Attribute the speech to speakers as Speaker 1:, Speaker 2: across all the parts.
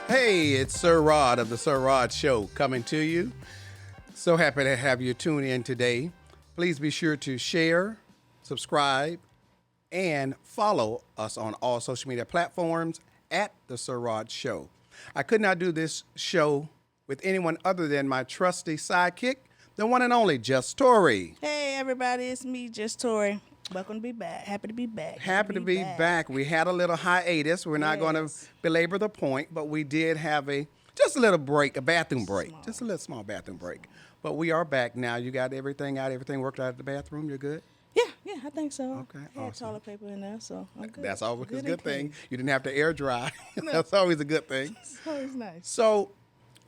Speaker 1: Hey, it's Sir Rod of the Sir Rod Show coming to you. So happy to have you tune in today. Please be sure to share, subscribe, and follow us on all social media platforms at the Sir Rod Show. I could not do this show with anyone other than my trusty sidekick, the one and only JustTori.
Speaker 2: Hey everybody, it's me, JustTori. Welcome to be back. Happy to be back.
Speaker 1: Happy to be back. We had a little hiatus. We're not going to belabor the point, but we did have just a little break, a bathroom break. Just a little small bathroom break. But we are back now. You got everything out, everything worked out at the bathroom? You're good?
Speaker 2: Yeah, I think so.
Speaker 1: Okay,
Speaker 2: I had
Speaker 1: awesome.
Speaker 2: toilet paper in there, so I'm good.
Speaker 1: That's always a good thing.
Speaker 2: clean.
Speaker 1: You didn't have to air dry. That's always a good thing.
Speaker 2: It's always nice.
Speaker 1: So,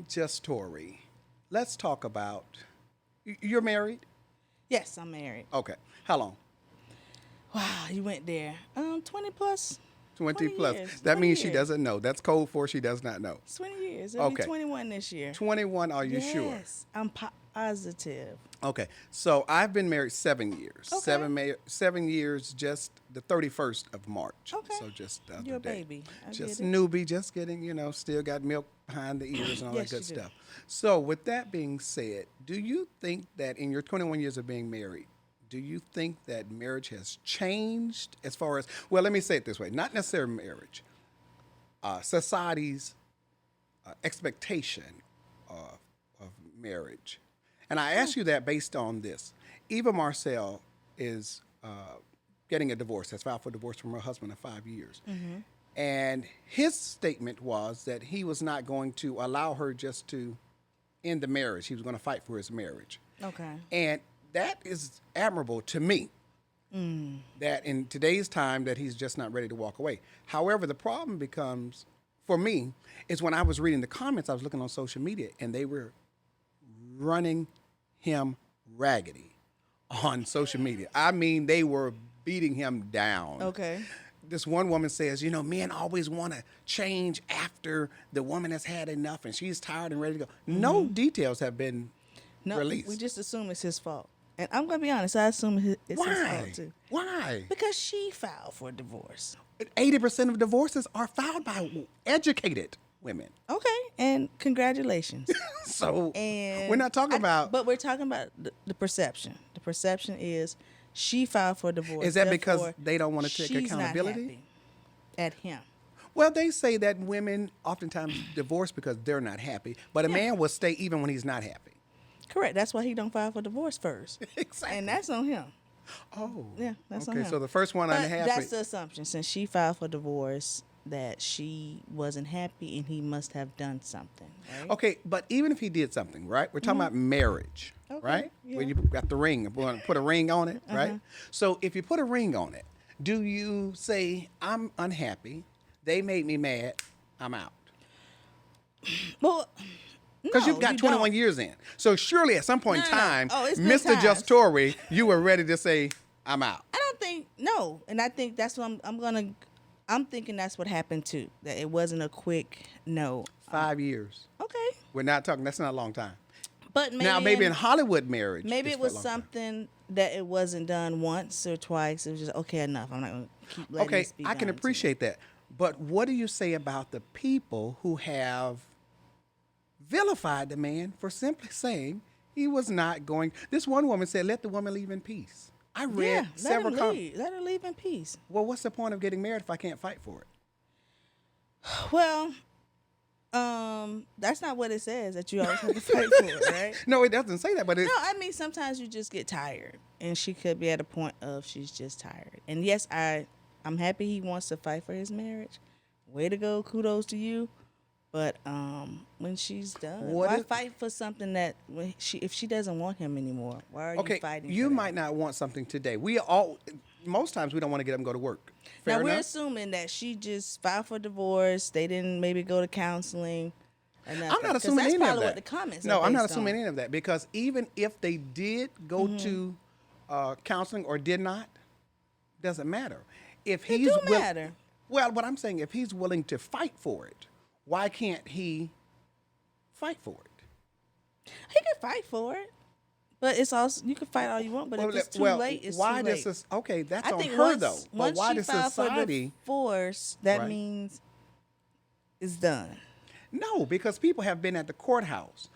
Speaker 1: JustTori, let's talk about, you're married?
Speaker 2: Yes, I'm married.
Speaker 1: Okay. How long?
Speaker 2: Wow, you went there. 20 plus.
Speaker 1: 20 plus.
Speaker 2: years.
Speaker 1: That
Speaker 2: 20
Speaker 1: means she
Speaker 2: years.
Speaker 1: doesn't know. That's code for she does not know.
Speaker 2: 20 years. It'll
Speaker 1: Okay.
Speaker 2: be 21 this year.
Speaker 1: 21, are you
Speaker 2: yes,
Speaker 1: sure?
Speaker 2: I'm positive.
Speaker 1: Okay, so I've been married 7 years.
Speaker 2: Okay.
Speaker 1: 7 years, just the 31st of March.
Speaker 2: Okay.
Speaker 1: So just the other
Speaker 2: You're a
Speaker 1: day.
Speaker 2: baby. I
Speaker 1: Just
Speaker 2: get it.
Speaker 1: newbie, just getting, still got milk behind the ears and all
Speaker 2: Yes,
Speaker 1: that good
Speaker 2: you do.
Speaker 1: stuff. So with that being said, do you think that in your 21 years of being married, do you think that marriage has changed as far as, well, let me say it this way, not necessarily marriage, society's expectation of marriage. And I ask you that based on this. Eva Marcels is getting a divorce, has filed for divorce from her husband of 5 years.
Speaker 2: Mm-hmm.
Speaker 1: And his statement was that he was not going to allow her just to end the marriage. He was going to fight for his marriage.
Speaker 2: Okay.
Speaker 1: And that is admirable to me. That in today's time that he's just not ready to walk away. However, the problem becomes, for me, is when I was reading the comments, I was looking on social media, and they were running him raggedy on social media. I mean, they were beating him down.
Speaker 2: Okay.
Speaker 1: This one woman says, men always want to change after the woman has had enough and she's tired and ready to go. No details have been released.
Speaker 2: We just assume it's his fault. And I'm going to be honest, I assume it's his fault too.
Speaker 1: Why?
Speaker 2: Because she filed for divorce.
Speaker 1: 80% of divorces are filed by educated women.
Speaker 2: Okay, and congratulations.
Speaker 1: So
Speaker 2: And
Speaker 1: we're not talking about.
Speaker 2: But we're talking about the perception. The perception is she filed for divorce.
Speaker 1: Is that because
Speaker 2: therefore
Speaker 1: they don't want to take
Speaker 2: she's
Speaker 1: accountability?
Speaker 2: Not happy at him.
Speaker 1: Well, they say that women oftentimes divorce because they're not happy, but a man will stay even when he's not happy.
Speaker 2: Correct. That's why he don't file for divorce first.
Speaker 1: Exactly.
Speaker 2: And that's on him.
Speaker 1: Oh.
Speaker 2: Yeah, that's on
Speaker 1: okay.
Speaker 2: him.
Speaker 1: So the first one
Speaker 2: But
Speaker 1: unhappy.
Speaker 2: that's the assumption. Since she filed for divorce, that she wasn't happy and he must have done something. Right?
Speaker 1: Okay, but even if he did something, right? We're talking about marriage,
Speaker 2: Okay,
Speaker 1: right?
Speaker 2: yeah.
Speaker 1: Where you got the ring, put a ring on it, right? So if you put a ring on it, do you say, I'm unhappy, they made me mad, I'm out?
Speaker 2: Well,
Speaker 1: Because
Speaker 2: no,
Speaker 1: you've got
Speaker 2: you
Speaker 1: 21
Speaker 2: don't.
Speaker 1: years in. So surely at some point in
Speaker 2: No, no, no.
Speaker 1: time,
Speaker 2: Oh, it's been
Speaker 1: Mr.
Speaker 2: times.
Speaker 1: JustTori, you were ready to say, I'm out.
Speaker 2: I don't think no, and I think that's what I'm thinking that's what happened too. That it wasn't a quick no.
Speaker 1: 5 years.
Speaker 2: Okay,
Speaker 1: We're not talking, that's not a long time.
Speaker 2: but maybe
Speaker 1: Now, maybe in Hollywood marriage.
Speaker 2: maybe
Speaker 1: it's
Speaker 2: it
Speaker 1: for a
Speaker 2: was
Speaker 1: long time.
Speaker 2: something that it wasn't done once or twice. It was just okay enough. I'm not going to keep letting
Speaker 1: Okay,
Speaker 2: this be
Speaker 1: I can
Speaker 2: done to
Speaker 1: appreciate that. But what do you say about the people who have vilified the man for simply saying he was not going? This one woman said, let the woman leave in peace. I
Speaker 2: me.
Speaker 1: read
Speaker 2: Yeah,
Speaker 1: several
Speaker 2: let
Speaker 1: comments.
Speaker 2: Let her leave in peace.
Speaker 1: Well, what's the point of getting married if I can't fight for it?
Speaker 2: Well, that's not what it says that you always have to fight for it, right?
Speaker 1: No, it doesn't say that, but it's,
Speaker 2: No, I mean sometimes you just get tired, and she could be at a point of she's just tired. And yes, I'm happy he wants to fight for his marriage. Way to go, kudos to you. But when she's done, why fight for something that if she doesn't want him anymore? Why are you fighting?
Speaker 1: You
Speaker 2: for that?
Speaker 1: might not want something today. Most times we don't want to get them to go to work. Fair
Speaker 2: Now we're
Speaker 1: enough?
Speaker 2: assuming that she just filed for divorce. They didn't maybe go to counseling. Or nothing.
Speaker 1: I'm not
Speaker 2: 'Cause
Speaker 1: assuming
Speaker 2: that's
Speaker 1: any of
Speaker 2: probably
Speaker 1: that.
Speaker 2: what the comments.
Speaker 1: No,
Speaker 2: are
Speaker 1: I'm not
Speaker 2: based
Speaker 1: assuming
Speaker 2: on.
Speaker 1: any of that because even if they did go to counseling or did not, doesn't matter. If
Speaker 2: It
Speaker 1: he's
Speaker 2: do matter.
Speaker 1: Well, what I'm saying, if he's willing to fight for it, why can't he fight for it?
Speaker 2: He can fight for it, but it's also you can fight all you want. But if it's too late, it's
Speaker 1: why
Speaker 2: too
Speaker 1: does
Speaker 2: late.
Speaker 1: this? Okay, that's
Speaker 2: I
Speaker 1: on
Speaker 2: think
Speaker 1: her
Speaker 2: once,
Speaker 1: though. But
Speaker 2: once
Speaker 1: why
Speaker 2: she
Speaker 1: does
Speaker 2: filed for
Speaker 1: society?
Speaker 2: divorce, that
Speaker 1: Right.
Speaker 2: means it's done.
Speaker 1: No, because people have been at the courthouse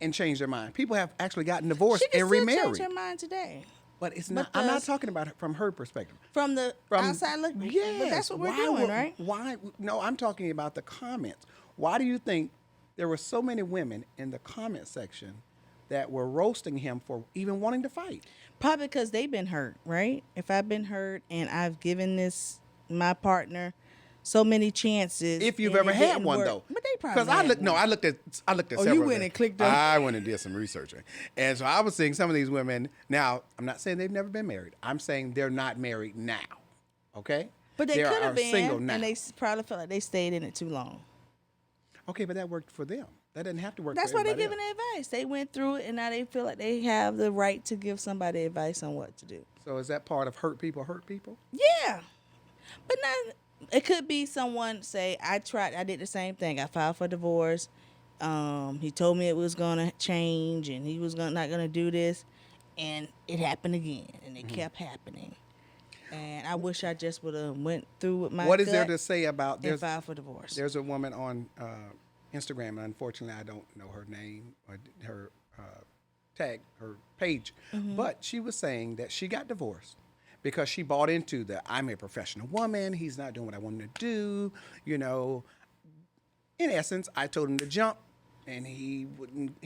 Speaker 1: and changed their mind. People have actually gotten divorced
Speaker 2: She can
Speaker 1: and
Speaker 2: still
Speaker 1: remarried.
Speaker 2: change her mind today.
Speaker 1: But it's not. I'm not
Speaker 2: Because-
Speaker 1: talking about it from her perspective.
Speaker 2: From the outside look,
Speaker 1: Yes.
Speaker 2: but that's what we're
Speaker 1: Why
Speaker 2: doing,
Speaker 1: would-
Speaker 2: right?
Speaker 1: Why? No, I'm talking about the comments. Why do you think there were so many women in the comment section that were roasting him for even wanting to fight?
Speaker 2: Probably because they've been hurt, right? If I've been hurt and I've given my partner so many chances.
Speaker 1: If you've
Speaker 2: and
Speaker 1: ever
Speaker 2: it
Speaker 1: had
Speaker 2: didn't
Speaker 1: one
Speaker 2: work.
Speaker 1: though,
Speaker 2: But they probably
Speaker 1: I
Speaker 2: had
Speaker 1: looked. No,
Speaker 2: one.
Speaker 1: I looked at.
Speaker 2: Oh,
Speaker 1: several.
Speaker 2: you
Speaker 1: of
Speaker 2: went
Speaker 1: them.
Speaker 2: and clicked on.
Speaker 1: I went and did some researching, and so I was seeing some of these women. Now, I'm not saying they've never been married. I'm saying they're not married now. Okay,
Speaker 2: But they
Speaker 1: They
Speaker 2: could
Speaker 1: are
Speaker 2: have been,
Speaker 1: single now.
Speaker 2: and they probably felt like they stayed in it too long.
Speaker 1: Okay, but that worked for them. That didn't have to work.
Speaker 2: That's
Speaker 1: for
Speaker 2: why they're
Speaker 1: everybody
Speaker 2: giving
Speaker 1: else.
Speaker 2: advice. They went through it, and now they feel like they have the right to give somebody advice on what to do.
Speaker 1: So is that part of hurt people? Hurt people?
Speaker 2: Yeah, but not. It could be someone say, I did the same thing. I filed for divorce. He told me it was gonna change, and he was not gonna do this, and it happened again, and it kept happening. And I wish I just would have went through with my
Speaker 1: What is there
Speaker 2: gut
Speaker 1: to say about
Speaker 2: and
Speaker 1: there's
Speaker 2: filed for divorce.
Speaker 1: there's a woman on Instagram, and unfortunately I don't know her name or her tag, her page, but she was saying that she got divorced because she bought into the I'm a professional woman, he's not doing what I want him to do, you know. In essence, I told him to jump, and he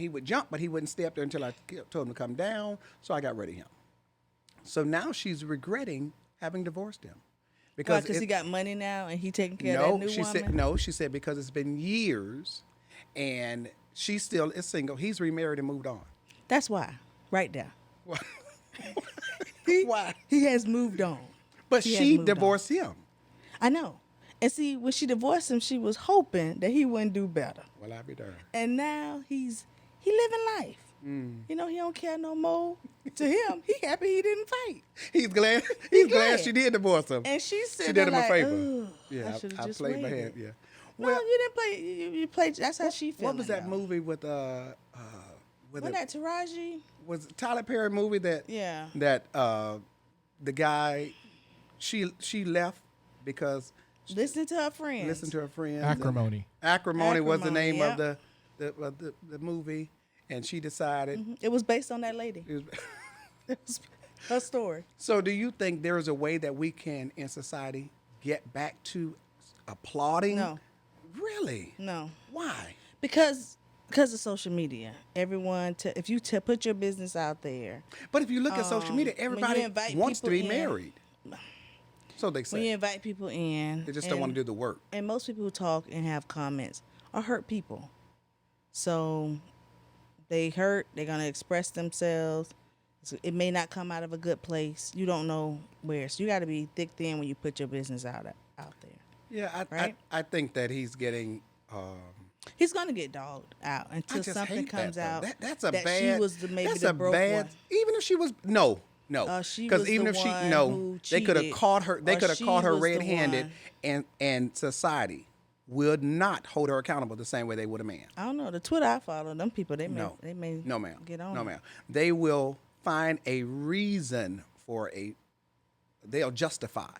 Speaker 1: would jump, but he wouldn't stay up there until I told him to come down, so I got rid of him. So now she's regretting having divorced him.
Speaker 2: Because he got money now and he taking care of that new
Speaker 1: she
Speaker 2: woman?
Speaker 1: said no. She said because it's been years, and she still is single. He's remarried and moved on.
Speaker 2: That's why. Right there.
Speaker 1: Why?
Speaker 2: He has moved on.
Speaker 1: But
Speaker 2: He has
Speaker 1: she
Speaker 2: moved on.
Speaker 1: divorced him.
Speaker 2: I know. And see, when she divorced him, she was hoping that he wouldn't do better.
Speaker 1: Well, I'll be darned.
Speaker 2: And now he living life. You know, he don't care no more. To him, he happy he didn't fight.
Speaker 1: He's glad. He's glad
Speaker 2: glad.
Speaker 1: she did divorce him.
Speaker 2: And she said,
Speaker 1: She did him a
Speaker 2: like,
Speaker 1: favor.
Speaker 2: "Ugh,
Speaker 1: Yeah,
Speaker 2: I should have
Speaker 1: I
Speaker 2: just
Speaker 1: played my
Speaker 2: waited."
Speaker 1: hand. Yeah.
Speaker 2: No, you didn't play. You played. That's how she feeling.
Speaker 1: What was that
Speaker 2: though.
Speaker 1: movie with
Speaker 2: Wasn't that Taraji?
Speaker 1: was it Tyler Perry movie that
Speaker 2: Yeah.
Speaker 1: that the guy she left because
Speaker 2: Listening to her friends.
Speaker 1: listened to her friends.
Speaker 3: Acrimony.
Speaker 1: Acrimony was the
Speaker 2: Acrimony,
Speaker 1: name
Speaker 2: yep.
Speaker 1: of the movie, and she decided.
Speaker 2: It was based on that lady.
Speaker 1: It was,
Speaker 2: It was her story.
Speaker 1: so, do you think there is a way that we can, in society, get back to applauding?
Speaker 2: No.
Speaker 1: Really?
Speaker 2: No.
Speaker 1: Why?
Speaker 2: Because of social media. Everyone, if you put your business out there,
Speaker 1: But if you look at social media,
Speaker 2: when you
Speaker 1: everybody
Speaker 2: invite
Speaker 1: wants to be
Speaker 2: people in-
Speaker 1: married. So they
Speaker 2: when you
Speaker 1: say.
Speaker 2: invite people in,
Speaker 1: They just don't want to do the work.
Speaker 2: And most people who talk and have comments are hurt people. So they hurt. They're gonna express themselves. So it may not come out of a good place. You don't know where. So you got to be thick thin when you put your business out there.
Speaker 1: Yeah,
Speaker 2: Right?
Speaker 1: I think that he's getting.
Speaker 2: He's gonna get dogged out
Speaker 1: I
Speaker 2: until
Speaker 1: just
Speaker 2: something
Speaker 1: hate
Speaker 2: comes
Speaker 1: that,
Speaker 2: out.
Speaker 1: though. That's a
Speaker 2: that
Speaker 1: bad.
Speaker 2: she was maybe
Speaker 1: that's
Speaker 2: the
Speaker 1: a
Speaker 2: broke
Speaker 1: bad.
Speaker 2: one.
Speaker 1: Even if she was no.
Speaker 2: She
Speaker 1: Because
Speaker 2: was
Speaker 1: even
Speaker 2: the
Speaker 1: if she
Speaker 2: one
Speaker 1: no,
Speaker 2: who
Speaker 1: they could have
Speaker 2: cheated,
Speaker 1: caught her. They
Speaker 2: or
Speaker 1: could have
Speaker 2: she
Speaker 1: caught her
Speaker 2: was the
Speaker 1: red-handed,
Speaker 2: one.
Speaker 1: and society would not hold her accountable the same way they would a man.
Speaker 2: I don't know. The Twitter I follow, them people, they may
Speaker 1: No, ma'am.
Speaker 2: get on.
Speaker 1: No,
Speaker 2: it.
Speaker 1: ma'am. They will find a reason for they'll justify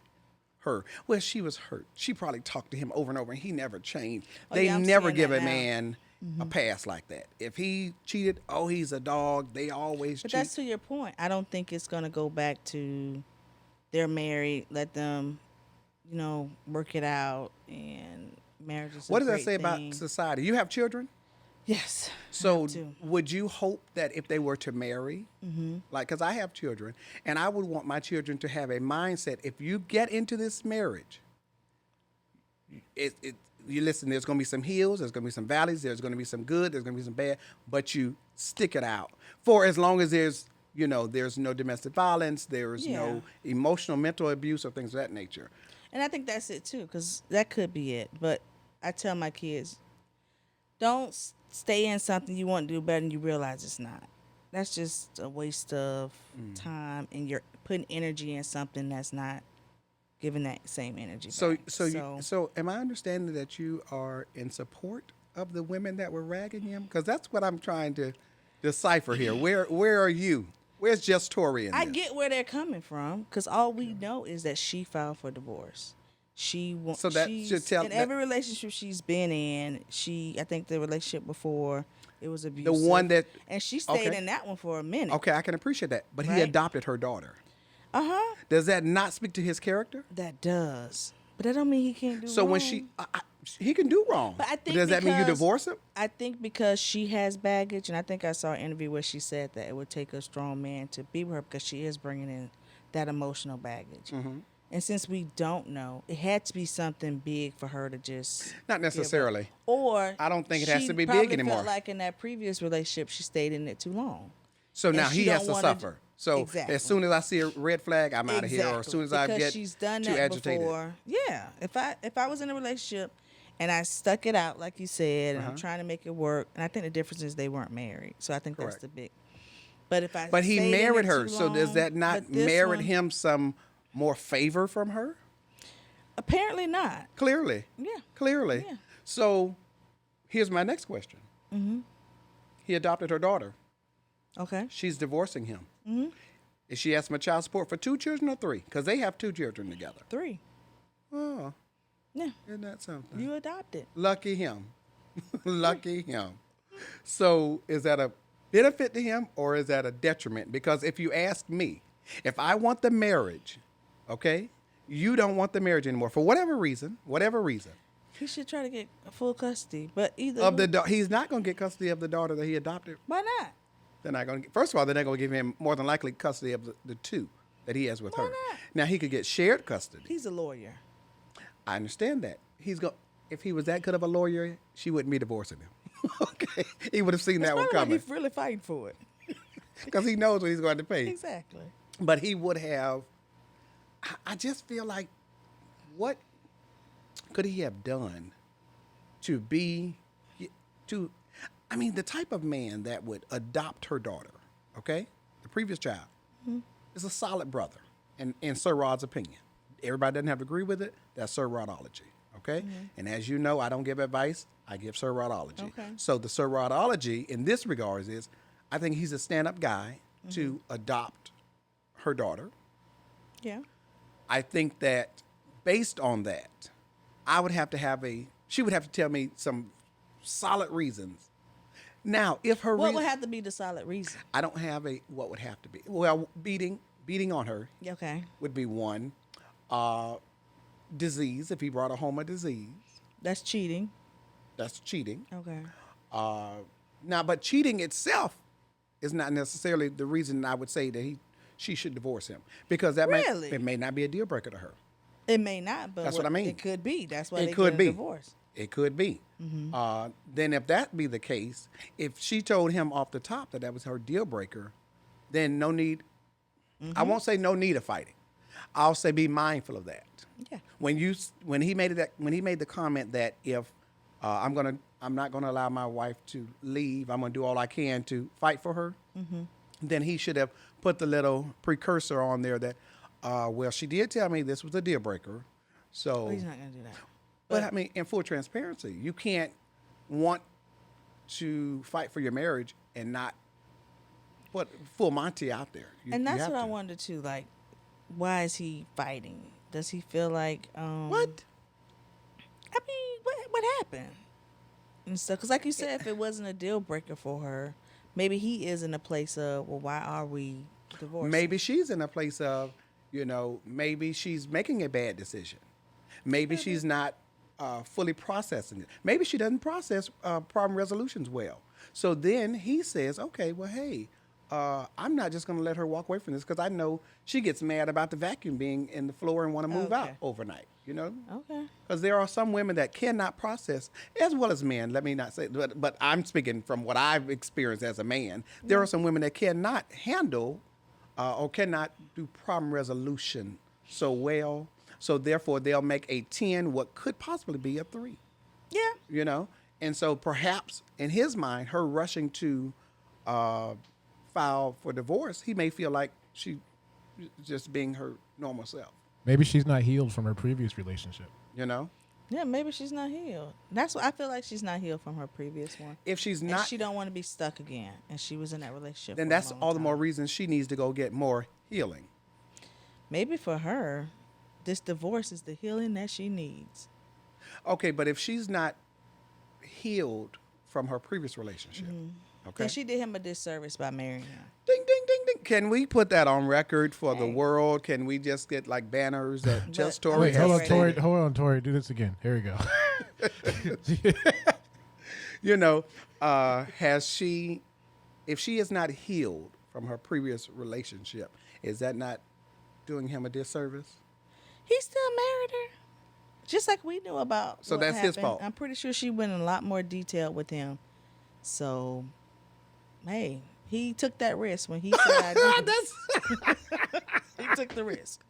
Speaker 1: her. Well, she was hurt. She probably talked to him over and over, and he never changed. They
Speaker 2: I'm
Speaker 1: never
Speaker 2: seeing
Speaker 1: give
Speaker 2: that
Speaker 1: a
Speaker 2: now.
Speaker 1: man a pass like that. If he cheated, oh, he's a dog. They always
Speaker 2: But
Speaker 1: cheat.
Speaker 2: that's to your point. I don't think it's gonna go back to they're married. Let them, work it out, and marriage is.
Speaker 1: What
Speaker 2: a
Speaker 1: does that
Speaker 2: great
Speaker 1: say
Speaker 2: thing.
Speaker 1: about society? You have children?
Speaker 2: Yes. I
Speaker 1: So
Speaker 2: have to.
Speaker 1: would you hope that if they were to marry, like, because I have children, and I would want my children to have a mindset, if you get into this marriage, you listen, there's going to be some hills, there's going to be some valleys, there's going to be some good, there's going to be some bad, but you stick it out for as long as there's no domestic violence, there's no emotional, mental abuse or things of that nature.
Speaker 2: And I think that's it too, because that could be it. But I tell my kids, don't stay in something you want to do better and you realize it's not. That's just a waste of time, and you're putting energy in something that's not giving that same energy.
Speaker 1: So,
Speaker 2: back.
Speaker 1: so am I understanding that you are in support of the women that were ragging him? Because that's what I'm trying to decipher here. Where are you? Where's JustTori in
Speaker 2: I
Speaker 1: this?
Speaker 2: get where they're coming from, because all we know is that she filed for divorce. She wants.
Speaker 1: So that should tell
Speaker 2: in
Speaker 1: that-
Speaker 2: every relationship she's been in. I think the relationship before it was
Speaker 1: The
Speaker 2: abusive.
Speaker 1: one that,
Speaker 2: and she stayed
Speaker 1: okay.
Speaker 2: in that one for a minute.
Speaker 1: okay, I can appreciate that. But he
Speaker 2: Right.
Speaker 1: adopted her daughter.
Speaker 2: Uh-huh.
Speaker 1: Does that not speak to his character?
Speaker 2: That does, but that don't mean he can't do.
Speaker 1: So when
Speaker 2: wrong.
Speaker 1: he can do wrong.
Speaker 2: But I think
Speaker 1: does that mean you
Speaker 2: because-
Speaker 1: divorce him?
Speaker 2: I think because she has baggage, and I think I saw an interview where she said that it would take a strong man to be with her because she is bringing in that emotional baggage.
Speaker 1: Mm-hmm.
Speaker 2: And since we don't know, it had to be something big for her to just
Speaker 1: Not necessarily.
Speaker 2: Or
Speaker 1: I don't think it has
Speaker 2: she
Speaker 1: to be
Speaker 2: probably
Speaker 1: big anymore.
Speaker 2: Felt like in that previous relationship, she stayed in it too long.
Speaker 1: So now
Speaker 2: she
Speaker 1: he has
Speaker 2: don't
Speaker 1: to
Speaker 2: wanna
Speaker 1: suffer. So
Speaker 2: Exactly.
Speaker 1: as soon as I see a red flag, I'm out of here. Or as soon as I
Speaker 2: Because
Speaker 1: get
Speaker 2: she's done
Speaker 1: too
Speaker 2: that
Speaker 1: agitated.
Speaker 2: before. Yeah. If I was in a relationship and I stuck it out, like you said, and I'm trying to make it work, and I think the difference is they weren't married. So I think
Speaker 1: Correct.
Speaker 2: that's the big. But if I
Speaker 1: But he
Speaker 2: stayed in
Speaker 1: married
Speaker 2: it
Speaker 1: her.
Speaker 2: too
Speaker 1: So does
Speaker 2: long,
Speaker 1: that not
Speaker 2: but this
Speaker 1: merit
Speaker 2: one-
Speaker 1: him some more favor from her?
Speaker 2: Apparently not.
Speaker 1: Clearly.
Speaker 2: Yeah.
Speaker 1: Clearly.
Speaker 2: Yeah.
Speaker 1: So here's my next question.
Speaker 2: Mm-hmm.
Speaker 1: He adopted her daughter.
Speaker 2: Okay.
Speaker 1: She's divorcing him.
Speaker 2: Mm-hmm.
Speaker 1: Is she asking for child support for 2 children or 3? Because they have 2 children together.
Speaker 2: 3.
Speaker 1: Oh,
Speaker 2: Yeah.
Speaker 1: isn't that something?
Speaker 2: You adopted.
Speaker 1: Lucky him. Lucky him. So is that a benefit to him or is that a detriment? Because if you ask me, if I want the marriage, okay, you don't want the marriage anymore for whatever reason,
Speaker 2: He should try to get full custody, but either
Speaker 1: of the he's not going to get custody of the daughter that he adopted.
Speaker 2: why not?
Speaker 1: They're not going to. First of all, they're not going to give him more than likely custody of the 2 that he has with
Speaker 2: Why
Speaker 1: her.
Speaker 2: not?
Speaker 1: Now he could get shared custody.
Speaker 2: He's a lawyer.
Speaker 1: I understand that. If he was that good of a lawyer, she wouldn't be divorcing him. Okay, he would have seen that one
Speaker 2: Probably
Speaker 1: coming
Speaker 2: he's really fighting for it.
Speaker 1: because he knows what he's going to pay.
Speaker 2: Exactly.
Speaker 1: But he would have. I just feel like, what could he have done to be to? I mean, the type of man that would adopt her daughter, okay, the previous child, is a solid brother, in Sir Rod's opinion. Everybody doesn't have to agree with it. That's SirRodology, okay? And as you know, I don't give advice. I give SirRodology.
Speaker 2: Okay.
Speaker 1: So the SirRodology in this regards is, I think he's a stand-up guy to adopt her daughter.
Speaker 2: Yeah.
Speaker 1: I think that based on that, she would have to tell me some solid reasons. Now, if her
Speaker 2: What would have to be the solid reason?
Speaker 1: I don't have what would have to be. Well, beating on her
Speaker 2: Okay.
Speaker 1: would be one. Disease, if he brought her home a disease,
Speaker 2: That's cheating.
Speaker 1: that's cheating.
Speaker 2: Okay.
Speaker 1: Now, but cheating itself is not necessarily the reason I would say that she should divorce him, because
Speaker 2: Really?
Speaker 1: it may not be a deal breaker to her.
Speaker 2: It may not, but
Speaker 1: That's what I mean.
Speaker 2: It could be. That's why
Speaker 1: It
Speaker 2: they
Speaker 1: could
Speaker 2: get a
Speaker 1: be.
Speaker 2: divorce.
Speaker 1: It could be. Then if that be the case, if she told him off the top that was her deal breaker, then no need. I won't say no need of fighting. I'll say be mindful of that.
Speaker 2: Yeah.
Speaker 1: When he made the comment that if I'm not gonna allow my wife to leave, I'm gonna do all I can to fight for her, then he should have put the little precursor on there that, well, she did tell me this was a deal breaker, so.
Speaker 2: Well, he's not gonna do that.
Speaker 1: But I mean, in full transparency, you can't want to fight for your marriage and not put full Monty out there.
Speaker 2: And that's what I wondered too. Like, why is he fighting? Does he feel like
Speaker 1: What?
Speaker 2: I mean, what happened and stuff? Because, like you said, if it wasn't a deal breaker for her, maybe he is in a place of, well, why are we divorced?
Speaker 1: Maybe she's in a place of, maybe she's making a bad decision. Maybe she's not fully processing it. Maybe she doesn't process problem resolutions well. So then he says, okay, well, hey, I'm not just going to let her walk away from this because I know she gets mad about the vacuum being in the floor and want to move out overnight,
Speaker 2: Okay.
Speaker 1: Because there are some women that cannot process, as well as men, let me not say, but I'm speaking from what I've experienced as a man. There are some women that cannot handle or cannot do problem resolution so well. So therefore, they'll make a 10 what could possibly be a 3.
Speaker 2: Yeah.
Speaker 1: And so perhaps in his mind, her rushing to file for divorce, he may feel like she just being her normal self.
Speaker 3: Maybe she's not healed from her previous relationship.
Speaker 2: Yeah, maybe she's not healed. That's what I feel like. She's not healed from her previous one.
Speaker 1: If she's
Speaker 2: And
Speaker 1: not,
Speaker 2: she don't want to be stuck again, and she was in that relationship.
Speaker 1: then
Speaker 2: for a
Speaker 1: that's
Speaker 2: long
Speaker 1: all the
Speaker 2: time.
Speaker 1: more reason she needs to go get more healing.
Speaker 2: Maybe for her, this divorce is the healing that she needs.
Speaker 1: Okay, but if she's not healed from her previous relationship, okay,
Speaker 2: Then she did him a disservice by marrying him.
Speaker 1: ding, ding, ding, ding. Can we put that on record for the
Speaker 2: Hey.
Speaker 1: world? Can we just get like banners that JustTori
Speaker 3: Wait,
Speaker 1: has
Speaker 3: hold on,
Speaker 2: Right.
Speaker 3: Tori.
Speaker 1: stated?
Speaker 3: Hold on, Tori. Do this again. Here we go.
Speaker 1: You know, has she, if she is not healed from her previous relationship, is that not doing him a disservice?
Speaker 2: He still married her. Just like we knew about.
Speaker 1: So
Speaker 2: what
Speaker 1: that's his
Speaker 2: happened.
Speaker 1: fault.
Speaker 2: I'm pretty sure she went in a lot more detail with him. So, hey, he took that risk when he said I did. He took the risk.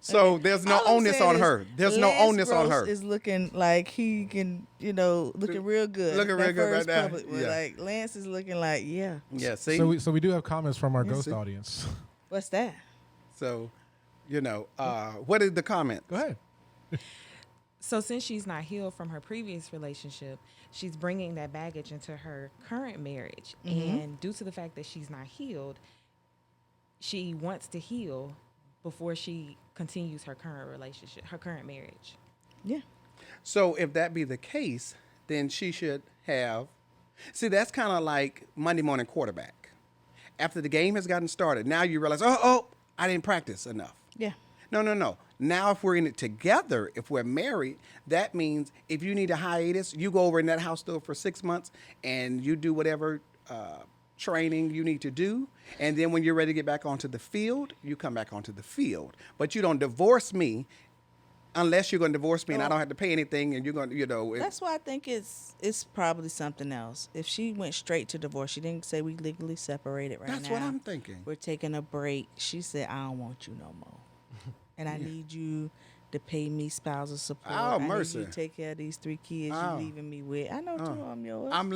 Speaker 1: So there's no
Speaker 2: All I'm
Speaker 1: onus
Speaker 2: saying
Speaker 1: on
Speaker 2: is
Speaker 1: her. There's no
Speaker 2: Lance
Speaker 1: onus on
Speaker 2: Gross
Speaker 1: her.
Speaker 2: is looking like he can, looking real good.
Speaker 1: Looking
Speaker 2: That
Speaker 1: real good
Speaker 2: first
Speaker 1: right now.
Speaker 2: public one,
Speaker 1: Yeah.
Speaker 2: Like Lance is looking like, yeah.
Speaker 1: Yeah, see?
Speaker 3: So we do have comments from our ghost
Speaker 1: see?
Speaker 3: audience.
Speaker 2: What's that?
Speaker 1: So, what is the comment?
Speaker 3: Go ahead.
Speaker 4: So since she's not healed from her previous relationship, she's bringing that baggage into her current marriage. And due to the fact that she's not healed, she wants to heal before she continues her current relationship, her current marriage.
Speaker 2: Yeah.
Speaker 1: So if that be the case, then she should have. See, that's kind of like Monday morning quarterback. After the game has gotten started, now you realize, oh, I didn't practice enough.
Speaker 2: Yeah.
Speaker 1: No. Now, if we're in it together, if we're married, that means if you need a hiatus, you go over in that house still for 6 months and you do whatever training you need to do. And then when you're ready to get back onto the field, you come back onto the field. But you don't divorce me unless you're going to divorce me and I don't have to pay anything and you're going to,
Speaker 2: That's why I think it's probably something else. If she went straight to divorce, she didn't say we legally separated right now.
Speaker 1: That's what I'm thinking.
Speaker 2: We're taking a break. She said, I don't want you no more. And I need you to pay me spousal support.
Speaker 1: Oh,
Speaker 2: I need
Speaker 1: mercy.
Speaker 2: you to take care of these 3 kids
Speaker 1: Oh.
Speaker 2: you leaving me with. I know 2 of them yours.
Speaker 1: I'm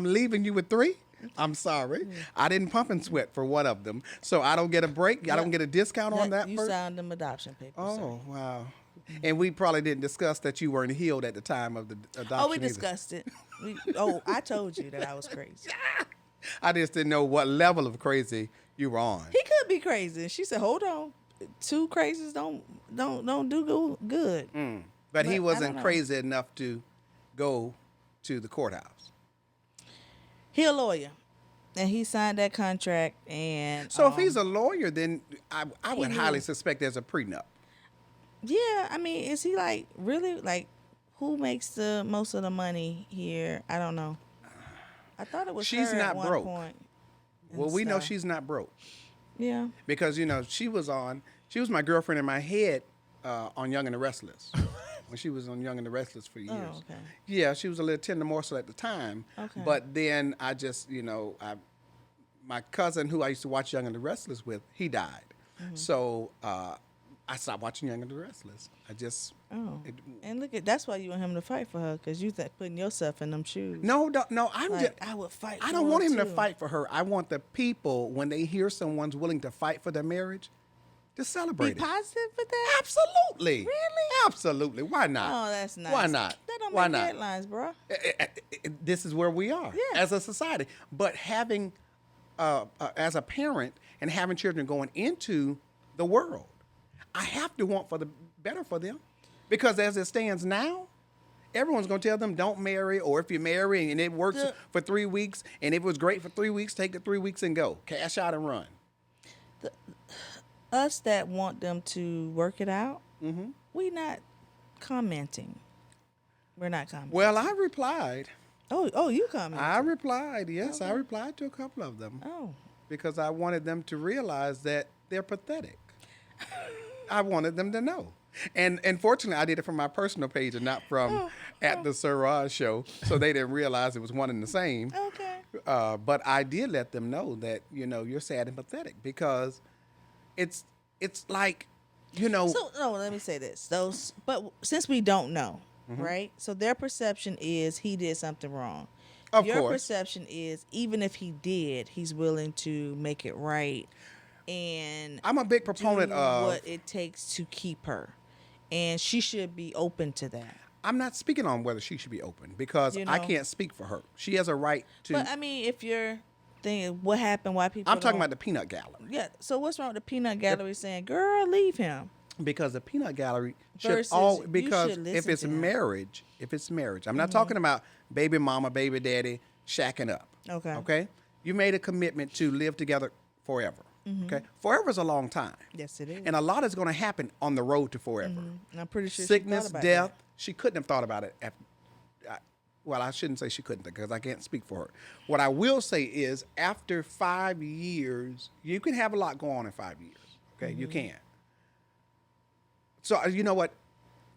Speaker 1: leaving you with 3. I'm sorry. I didn't pump and sweat for one of them. So I don't get a break. I don't get a discount on that
Speaker 2: You
Speaker 1: first.
Speaker 2: signed them adoption papers.
Speaker 1: Oh, wow. And we probably didn't discuss that you weren't healed at the time of the adoption.
Speaker 2: Oh, we
Speaker 1: either.
Speaker 2: discussed it. I told you that I was crazy.
Speaker 1: I just didn't know what level of crazy you were on.
Speaker 2: He could be crazy. She said, "Hold on, 2 crazies don't do good."
Speaker 1: But he
Speaker 2: I
Speaker 1: wasn't
Speaker 2: don't know.
Speaker 1: crazy enough to go to the courthouse.
Speaker 2: He a lawyer, and he signed that contract. And
Speaker 1: So if he's a lawyer, then I would
Speaker 2: he
Speaker 1: highly
Speaker 2: knew.
Speaker 1: suspect there's a prenup.
Speaker 2: yeah, I mean, is he like really like who makes the most of the money here? I don't know. I thought it was
Speaker 1: She's
Speaker 2: her
Speaker 1: not
Speaker 2: at one
Speaker 1: broke.
Speaker 2: point and
Speaker 1: Well, we know
Speaker 2: stuff.
Speaker 1: she's not broke
Speaker 2: Yeah.
Speaker 1: because, she was my girlfriend in my head on Young and the Restless. When she was on Young and the Restless for years.
Speaker 2: Oh, okay.
Speaker 1: Yeah, she was a little tender morsel at the time.
Speaker 2: Okay.
Speaker 1: But then I just, my cousin who I used to watch Young and the Restless with, he died.
Speaker 2: Mm-hmm.
Speaker 1: So I stopped watching Young and the Restless. I just.
Speaker 2: Oh. And look at that's why you want him to fight for her because you putting yourself in them shoes.
Speaker 1: No, I'm
Speaker 2: Like,
Speaker 1: just.
Speaker 2: I would fight.
Speaker 1: I
Speaker 2: for
Speaker 1: don't
Speaker 2: her,
Speaker 1: want him to
Speaker 2: too.
Speaker 1: fight for her. I want the people, when they hear someone's willing to fight for their marriage, to celebrate
Speaker 2: Be
Speaker 1: it.
Speaker 2: positive with that.
Speaker 1: Absolutely.
Speaker 2: Really?
Speaker 1: Absolutely. Why not?
Speaker 2: Oh, that's nice.
Speaker 1: Why not?
Speaker 2: That don't
Speaker 1: Why
Speaker 2: make
Speaker 1: not?
Speaker 2: headlines, bro.
Speaker 1: This is where we are
Speaker 2: Yeah.
Speaker 1: as a society. But having, as a parent and having children going into the world, I have to want for the better for them. Because as it stands now, everyone's going to tell them don't marry, or if you marry and it works
Speaker 2: The-
Speaker 1: for 3 weeks, and if it was great for 3 weeks, take the 3 weeks and go. Cash out and run.
Speaker 2: Us that want them to work it out,
Speaker 1: Mm-hmm.
Speaker 2: we not commenting. We're not commenting.
Speaker 1: Well, I replied.
Speaker 2: Oh, you commented.
Speaker 1: I replied. Yes, I replied to a couple of them.
Speaker 2: Oh,
Speaker 1: Because I wanted them to realize that they're pathetic. I wanted them to know. And fortunately, I did it from my personal page and not from at the SirRodology show, so they didn't realize it was one and the same.
Speaker 2: okay.
Speaker 1: But I did let them know that, you're sad and pathetic because it's like,
Speaker 2: So no, let me say this. But since we don't know, right? So their perception is he did something wrong.
Speaker 1: Of
Speaker 2: Your
Speaker 1: course.
Speaker 2: perception is even if he did, he's willing to make it right, and
Speaker 1: I'm a big proponent
Speaker 2: do
Speaker 1: of.
Speaker 2: what it takes to keep her, and she should be open to that.
Speaker 1: I'm not speaking on whether she should be open because I
Speaker 2: know.
Speaker 1: can't speak for her. She has a right to.
Speaker 2: But I mean, if you're thing. What happened? Why people?
Speaker 1: I'm talking
Speaker 2: don't-
Speaker 1: about the Peanut Gallery.
Speaker 2: Yeah. So what's wrong with the peanut gallery saying, "Girl, leave him"?
Speaker 1: Because the Peanut Gallery should
Speaker 2: Versus
Speaker 1: all
Speaker 2: you
Speaker 1: because
Speaker 2: should
Speaker 1: if
Speaker 2: listen
Speaker 1: it's
Speaker 2: to them.
Speaker 1: marriage, I'm not talking about baby mama, baby daddy shacking up.
Speaker 2: Okay.
Speaker 1: Okay. You made a commitment to live together forever. Okay. Forever is a long time.
Speaker 2: Yes, it is.
Speaker 1: And a lot is going to happen on the road to forever.
Speaker 2: And I'm pretty sure
Speaker 1: Sickness,
Speaker 2: she thought about
Speaker 1: death.
Speaker 2: that.
Speaker 1: She couldn't have thought about it. Well, I shouldn't say she couldn't because I can't speak for her. What I will say is after 5 years, you can have a lot go on in 5 years. Okay. You can. So you know what?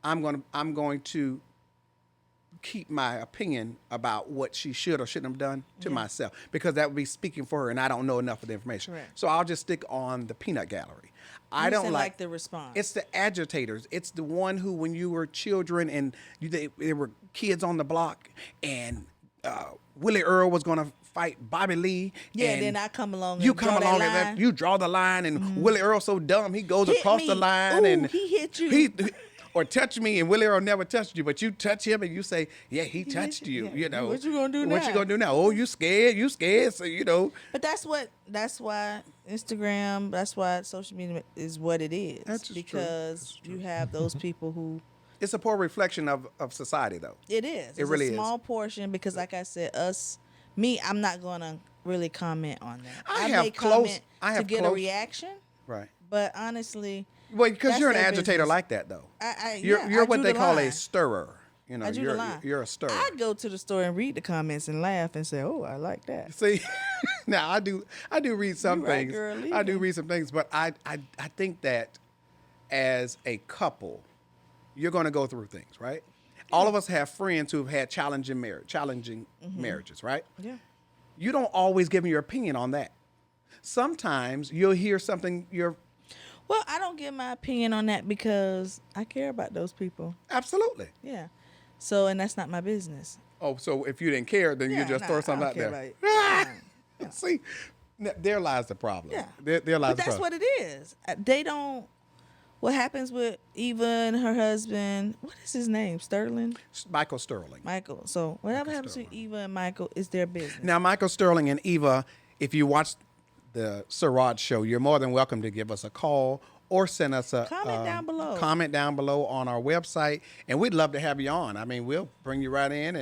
Speaker 1: I'm going to keep my opinion about what she should or shouldn't have done to myself because that would be speaking for her, and I don't know enough of the information.
Speaker 2: Correct.
Speaker 1: So I'll just stick on the Peanut Gallery. I
Speaker 2: You
Speaker 1: don't
Speaker 2: said
Speaker 1: like
Speaker 2: the response.
Speaker 1: It's the agitators. It's the one who, when you were children and there were kids on the block, and Willie Earl was going to fight Bobby Lee.
Speaker 2: Yeah,
Speaker 1: and
Speaker 2: then I come along.
Speaker 1: you
Speaker 2: and
Speaker 1: come
Speaker 2: draw
Speaker 1: along
Speaker 2: that
Speaker 1: and
Speaker 2: line.
Speaker 1: you draw the line, and Willie Earl so dumb he goes
Speaker 2: Hit
Speaker 1: across the
Speaker 2: me.
Speaker 1: line
Speaker 2: Ooh,
Speaker 1: and
Speaker 2: he hit you.
Speaker 1: or touch me, and Willie Earl never touched you, but you touch him and you say, yeah, he touched you.
Speaker 2: yeah.
Speaker 1: You know
Speaker 2: What you gonna do
Speaker 1: What
Speaker 2: now?
Speaker 1: you gonna do now? Oh, you scared? You scared? So
Speaker 2: But that's why Instagram, that's why social media is what it is.
Speaker 1: That's just true.
Speaker 2: because
Speaker 1: That's true.
Speaker 2: you have those people who
Speaker 1: it's a poor reflection of society, though.
Speaker 2: it is. It's
Speaker 1: really
Speaker 2: a
Speaker 1: is.
Speaker 2: small portion because, like I said, me, I'm not gonna really comment on that.
Speaker 1: I
Speaker 2: may
Speaker 1: have
Speaker 2: comment
Speaker 1: I have
Speaker 2: to get
Speaker 1: close-
Speaker 2: a reaction,
Speaker 1: Right.
Speaker 2: but honestly,
Speaker 1: Well, because
Speaker 2: that's
Speaker 1: you're an
Speaker 2: their
Speaker 1: agitator
Speaker 2: business.
Speaker 1: like that, though.
Speaker 2: You're
Speaker 1: You're what they call a stirrer. You know,
Speaker 2: I drew the line.
Speaker 1: you're a stirrer.
Speaker 2: I go to the store and read the comments and laugh and say, "Oh, I like that."
Speaker 1: See, now I do read some
Speaker 2: You right,
Speaker 1: things.
Speaker 2: girl, leave
Speaker 1: I do
Speaker 2: him.
Speaker 1: read some things, but I think that as a couple, you're going to go through things, right? All of us have friends who've had challenging marriages, right?
Speaker 2: Yeah.
Speaker 1: You don't always give me your opinion on that. Sometimes you'll hear something
Speaker 2: Well, I don't give my opinion on that because I care about those people.
Speaker 1: absolutely.
Speaker 2: Yeah. So, and that's not my business.
Speaker 1: Oh, so if you didn't care, then you
Speaker 2: Yeah,
Speaker 1: just
Speaker 2: nah,
Speaker 1: throw
Speaker 2: I
Speaker 1: something
Speaker 2: don't
Speaker 1: out
Speaker 2: care
Speaker 1: there.
Speaker 2: about it.
Speaker 1: See, there lies the problem.
Speaker 2: Yeah.
Speaker 1: There lies
Speaker 2: But
Speaker 1: the
Speaker 2: that's
Speaker 1: problem.
Speaker 2: what it is. They don't. What happens with Eva and her husband? What is his name? Sterling?
Speaker 1: Michael Sterling.
Speaker 2: Michael. So whatever happens
Speaker 1: Sterling.
Speaker 2: to Eva and Michael is their business.
Speaker 1: Now, Michael Sterling and Eva, if you watch the SirRod show, you're more than welcome to give us a call or send us a comment down below on our website, and we'd love to have you on. I mean, we'll bring you right in,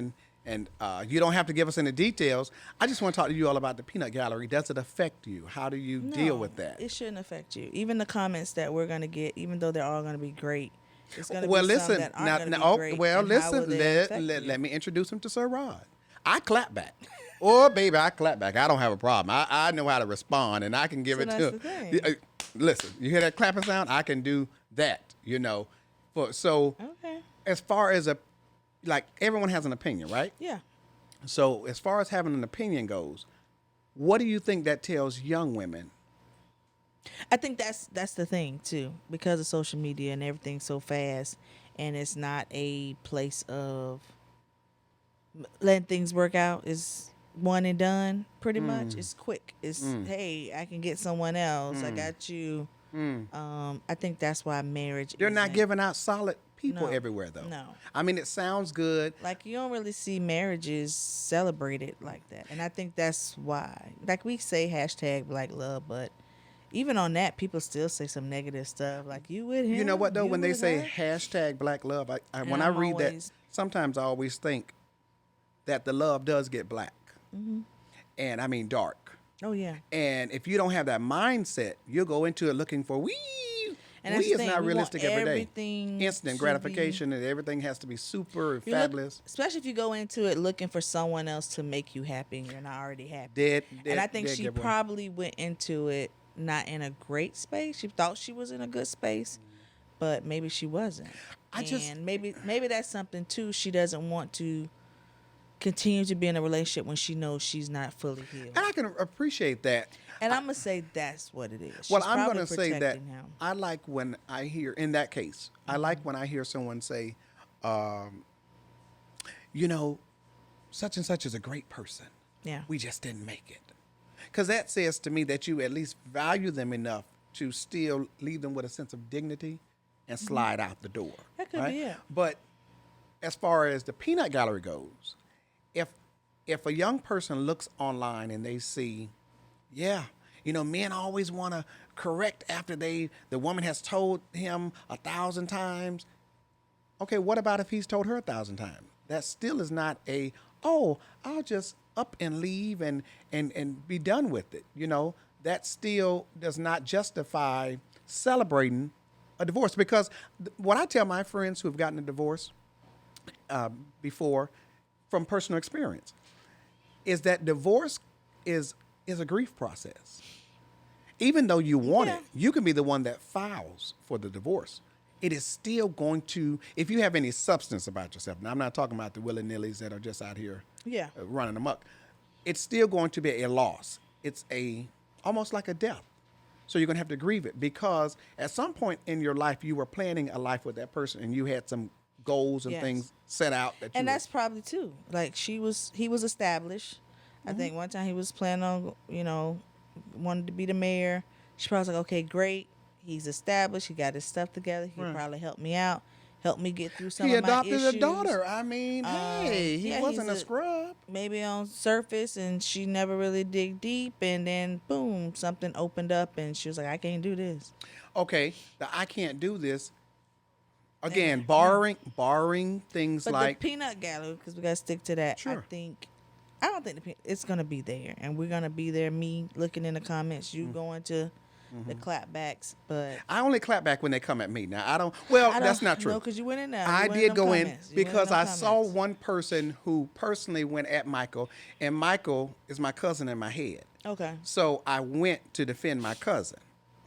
Speaker 1: and you don't have to give us any details. I just want to talk to you all about the Peanut Gallery. Does it affect you? How do you deal with that?
Speaker 2: It shouldn't affect you. Even the comments that we're gonna get, even though they're all gonna be great, it's gonna
Speaker 1: Well,
Speaker 2: be
Speaker 1: listen.
Speaker 2: some that aren't gonna be great.
Speaker 1: Well,
Speaker 2: and how will
Speaker 1: listen.
Speaker 2: they affect you?
Speaker 1: Let me introduce him to SirRod. I clap back. Oh, baby, I clap back. I don't have a problem. I know how to respond, and I can give
Speaker 2: So
Speaker 1: it
Speaker 2: that's
Speaker 1: to
Speaker 2: the
Speaker 1: him.
Speaker 2: thing.
Speaker 1: Listen, you hear that clapping sound? I can do that. You know, so
Speaker 2: Okay.
Speaker 1: as far as like everyone has an opinion, right?
Speaker 2: Yeah.
Speaker 1: So as far as having an opinion goes, what do you think that tells young women?
Speaker 2: I think that's the thing too, because of social media and everything's so fast, and it's not a place of letting things work out. It's one and done, pretty much. It's quick. It's hey, I can get someone else. I got you. I think that's why marriage.
Speaker 1: They're not
Speaker 2: isn't-
Speaker 1: giving out solid people
Speaker 2: No.
Speaker 1: everywhere, though.
Speaker 2: No.
Speaker 1: I mean, it sounds good.
Speaker 2: Like you don't really see marriages celebrated like that, and I think that's why. Like we say hashtag Black Love, but even on that, people still say some negative stuff. Like you with him.
Speaker 1: You know what though?
Speaker 2: You
Speaker 1: When they
Speaker 2: with
Speaker 1: say
Speaker 2: her?
Speaker 1: hashtag Black Love, when I
Speaker 2: I'm
Speaker 1: read that,
Speaker 2: always-
Speaker 1: sometimes I always think that the love does get black, and I mean dark.
Speaker 2: Oh yeah.
Speaker 1: And if you don't have that mindset, you'll go into it looking for
Speaker 2: And
Speaker 1: we
Speaker 2: that's the
Speaker 1: is
Speaker 2: thing,
Speaker 1: not
Speaker 2: we want
Speaker 1: realistic every day.
Speaker 2: everything
Speaker 1: Instant
Speaker 2: to
Speaker 1: gratification, and everything has to be super
Speaker 2: You look-
Speaker 1: fabulous.
Speaker 2: especially if you go into it looking for someone else to make you happy and you're not already happy.
Speaker 1: Dead,
Speaker 2: And I think
Speaker 1: dead
Speaker 2: she
Speaker 1: giveaway.
Speaker 2: probably went into it not in a great space. She thought she was in a good space, but maybe she wasn't. And maybe that's something too. She doesn't want to continue to be in a relationship when she knows she's not fully healed.
Speaker 1: And I can appreciate that.
Speaker 2: And I'm gonna say that's what it is.
Speaker 1: Well,
Speaker 2: She's
Speaker 1: I'm
Speaker 2: probably
Speaker 1: going to say that
Speaker 2: protecting him.
Speaker 1: I like when I hear, in that case, I like when I hear someone say, you know, such and such is a great person.
Speaker 2: Yeah.
Speaker 1: We just didn't make it. Because that says to me that you at least value them enough to still leave them with a sense of dignity and slide out the door.
Speaker 2: That could be it.
Speaker 1: But as far as the Peanut Gallery goes, if if a young person looks online and they see, yeah, men always want to correct after the woman has told him 1,000 times. Okay, what about if he's told her 1,000 times? That still is not I'll just up and leave and be done with it. That still does not justify celebrating a divorce, because what I tell my friends who have gotten a divorce before, from personal experience, is that divorce is a grief process. Even though you want it, you can be the one that files for the divorce. It is still going to, if you have any substance about yourself. Now, I'm not talking about the willy-nillys that are just out here running amok. It's still going to be a loss. It's almost like a death. So you're going to have to grieve it, because at some point in your life, you were planning a life with that person and you had some goals and things set out.
Speaker 2: That's probably too. Like he was established. I think one time he was planning on, wanted to be the mayor. She probably was like, okay, great. He's established. He got his stuff together. He can probably help me out. Help me get through some of my issues. He adopted a daughter.
Speaker 1: I mean, he wasn't a scrub.
Speaker 2: Maybe on surface, and she never really dig deep, and then boom, something opened up, and she was like, I can't do this.
Speaker 1: Okay, I can't do this. Again, barring things
Speaker 2: but
Speaker 1: like
Speaker 2: the peanut gallery, because we got to stick to that.
Speaker 1: Sure.
Speaker 2: I don't think it's going to be there, and we're going to be there, me looking in the comments, you going to the clapbacks, but
Speaker 1: I only clap back when they come at me. Now that's not true.
Speaker 2: No, because you went in there.
Speaker 1: I did go in because I saw one person who personally went at Michael, and Michael is my cousin in my head.
Speaker 2: Okay.
Speaker 1: So I went to defend my cousin.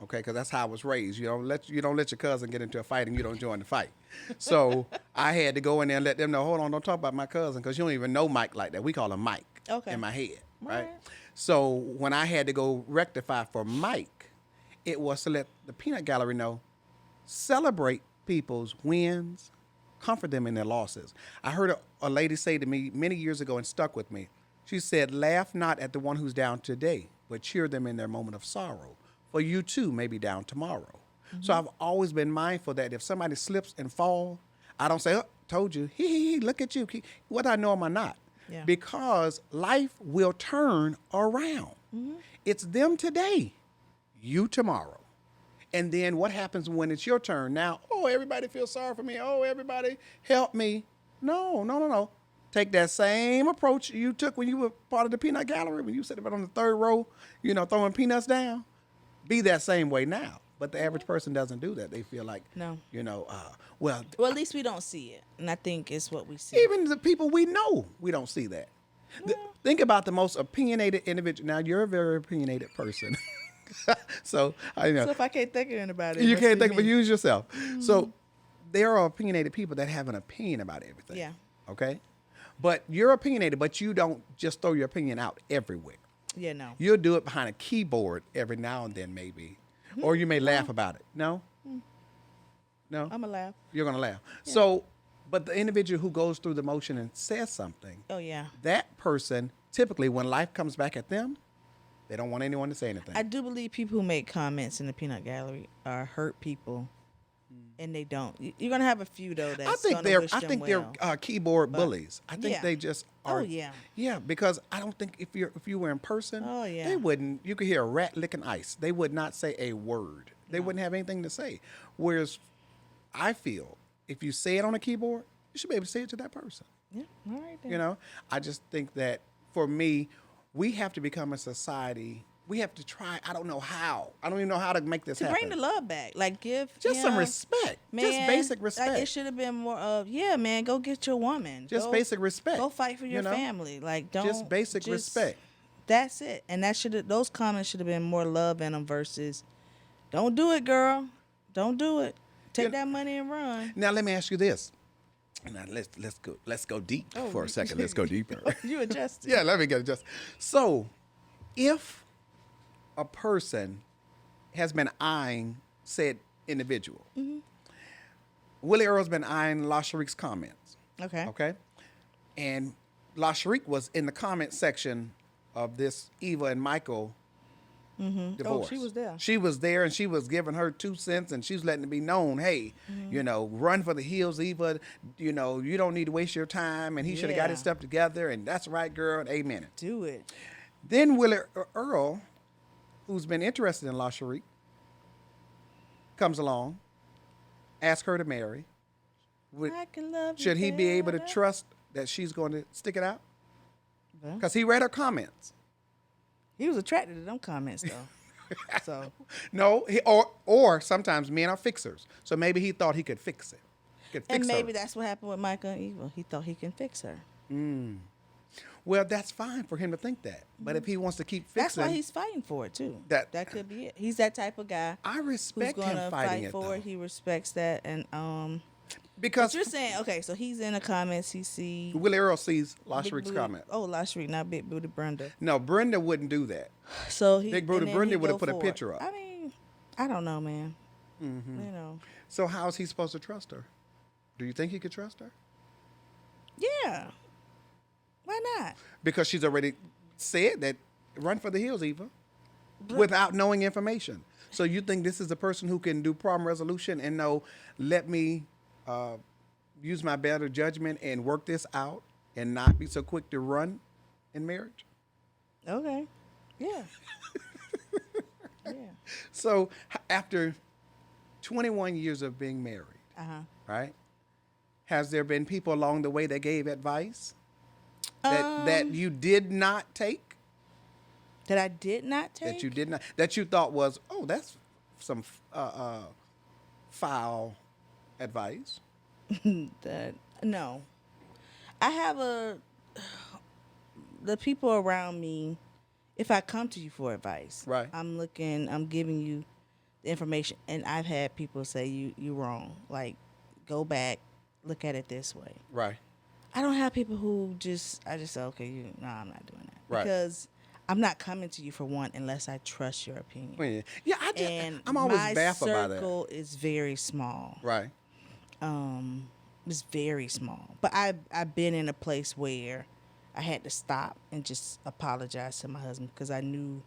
Speaker 1: Okay, because that's how I was raised. You don't let your cousin get into a fight and you don't join the fight. So I had to go in there and let them know, hold on, don't talk about my cousin, because you don't even know Mike like that. We call him Mike in my head, right? So when I had to go rectify for Mike, it was to let the peanut gallery know, celebrate people's wins, comfort them in their losses. I heard a lady say to me many years ago and stuck with me. She said, laugh not at the one who's down today, but cheer them in their moment of sorrow. For you too may be down tomorrow. So I've always been mindful that if somebody slips and falls, I don't say, oh, told you, look at you, whether I know them or not. Yeah. Because life will turn around. It's them today, you tomorrow. And then what happens when it's your turn? Now, everybody feels sorry for me. Everybody help me. No. Take that same approach you took when you were part of the peanut gallery, when you sat on the third row, throwing peanuts down. Be that same way now. But the average person doesn't do that. They feel like, well,
Speaker 2: at least we don't see it. And I think it's what we see.
Speaker 1: Even the people we know, we don't see that. Think about the most opinionated individual. Now, you're a very opinionated person. So if
Speaker 2: I can't think of anybody.
Speaker 1: You can't think of it, use yourself. So there are opinionated people that have an opinion about everything.
Speaker 2: Yeah.
Speaker 1: Okay? But you're opinionated, but you don't just throw your opinion out everywhere.
Speaker 2: Yeah, no.
Speaker 1: You'll do it behind a keyboard every now and then, maybe. Or you may laugh about it. No? No?
Speaker 2: I'm going to laugh.
Speaker 1: You're going to laugh. Yeah. So, but the individual who goes through the motion and says something, that person, typically, when life comes back at them, they don't want anyone to say anything.
Speaker 2: I do believe people who make comments in the peanut gallery are hurt people, and they don't. You're going to have a few, though, that's going to wish them well.
Speaker 1: They're keyboard bullies. I think they just are.
Speaker 2: Oh, yeah.
Speaker 1: Yeah, because I don't think if you were in person, they wouldn't. You could hear a rat licking ice. They would not say a word. They wouldn't have anything to say. Whereas I feel if you say it on a keyboard, you should be able to say it to that person.
Speaker 2: Yeah, all right then.
Speaker 1: I just think that for me, we have to become a society. We have to try. I don't know how. I don't even know how to make this happen.
Speaker 2: To bring the love back. Like, give
Speaker 1: just some respect.
Speaker 2: Man,
Speaker 1: just basic respect.
Speaker 2: Like, it should have been more of, man, go get your woman.
Speaker 1: Just basic respect.
Speaker 2: Go fight for your family. Like, don't.
Speaker 1: Just basic respect.
Speaker 2: That's it. And those comments should have been more love in them versus, don't do it, girl. Don't do it. Take that money and run.
Speaker 1: Now, let me ask you this. Now, let's go deep for a second. Let's go deeper.
Speaker 2: You adjusted.
Speaker 1: Yeah, let me get adjusted. So, if a person has been eyeing said individual, Willie Earl's been eyeing LaSharik's comments. Okay. And LaSharik was in the comment section of this Eva and Michael
Speaker 2: Mm-hmm.
Speaker 1: divorce.
Speaker 2: Oh, she was there.
Speaker 1: She was there, and she was giving her 2 cents, and she was letting it be known, hey, run for the hills, Eva. You don't need to waste your time, and he should have got his
Speaker 2: Yeah.
Speaker 1: stuff together, and that's right, girl, and amen it.
Speaker 2: Do it.
Speaker 1: Then Willie Earl, who's been interested in LaSharique, comes along, asks her to marry.
Speaker 2: I can love you
Speaker 1: Should he be able to
Speaker 2: better.
Speaker 1: trust that she's going to stick it out?
Speaker 2: Well,
Speaker 1: Because he read her comments.
Speaker 2: he was attracted to them comments though. So
Speaker 1: No, or sometimes men are fixers. So maybe he thought he could fix it.
Speaker 2: and maybe that's what happened with Michael and Eva. He thought he can fix her.
Speaker 1: Well, that's fine for him to think that. But if he wants to keep fixing,
Speaker 2: That's why he's fighting for it too.
Speaker 1: That-
Speaker 2: That could be it. He's that type of guy
Speaker 1: I
Speaker 2: who's
Speaker 1: respect
Speaker 2: gonna
Speaker 1: him fighting
Speaker 2: fight
Speaker 1: it
Speaker 2: for
Speaker 1: though.
Speaker 2: it. He respects that, and
Speaker 1: Because
Speaker 2: But you're saying, okay, so he's in the comments. He see
Speaker 1: Willie Earl sees
Speaker 2: Big
Speaker 1: LaSharique's
Speaker 2: Booty-
Speaker 1: comment.
Speaker 2: Oh, LaSharique, not Big Booty Brenda.
Speaker 1: No, Brenda wouldn't do that.
Speaker 2: So he
Speaker 1: Big Booty
Speaker 2: and then
Speaker 1: Brenda
Speaker 2: he
Speaker 1: would have
Speaker 2: go
Speaker 1: put a
Speaker 2: for
Speaker 1: picture
Speaker 2: it.
Speaker 1: up.
Speaker 2: I mean, I don't know, man. You know,
Speaker 1: So how is he supposed to trust her? Do you think he could trust her?
Speaker 2: yeah. Why not?
Speaker 1: Because she's already said that run for the hills, Eva, without knowing information. So you think this is a person who can do problem resolution and know, let me use my better judgment and work this out and not be so quick to run in marriage?
Speaker 2: Okay. Yeah. Yeah.
Speaker 1: So after 21 years of being married, right, has there been people along the way that gave advice that you did not take?
Speaker 2: That I did not take.
Speaker 1: That you did not, that you thought was, oh, that's some foul advice.
Speaker 2: That no. I have the people around me. If I come to you for advice,
Speaker 1: Right.
Speaker 2: I'm giving you the information, and I've had people say you wrong. Like, go back, look at it this way.
Speaker 1: Right.
Speaker 2: I don't have people who I just say, okay, no, I'm not doing that.
Speaker 1: Right.
Speaker 2: Because I'm not coming to you for one unless I trust your opinion.
Speaker 1: Well, yeah,
Speaker 2: And
Speaker 1: I'm always
Speaker 2: my
Speaker 1: baffled by that.
Speaker 2: circle is very small.
Speaker 1: Right.
Speaker 2: It's very small. But I've been in a place where I had to stop and just apologize to my husband because I knew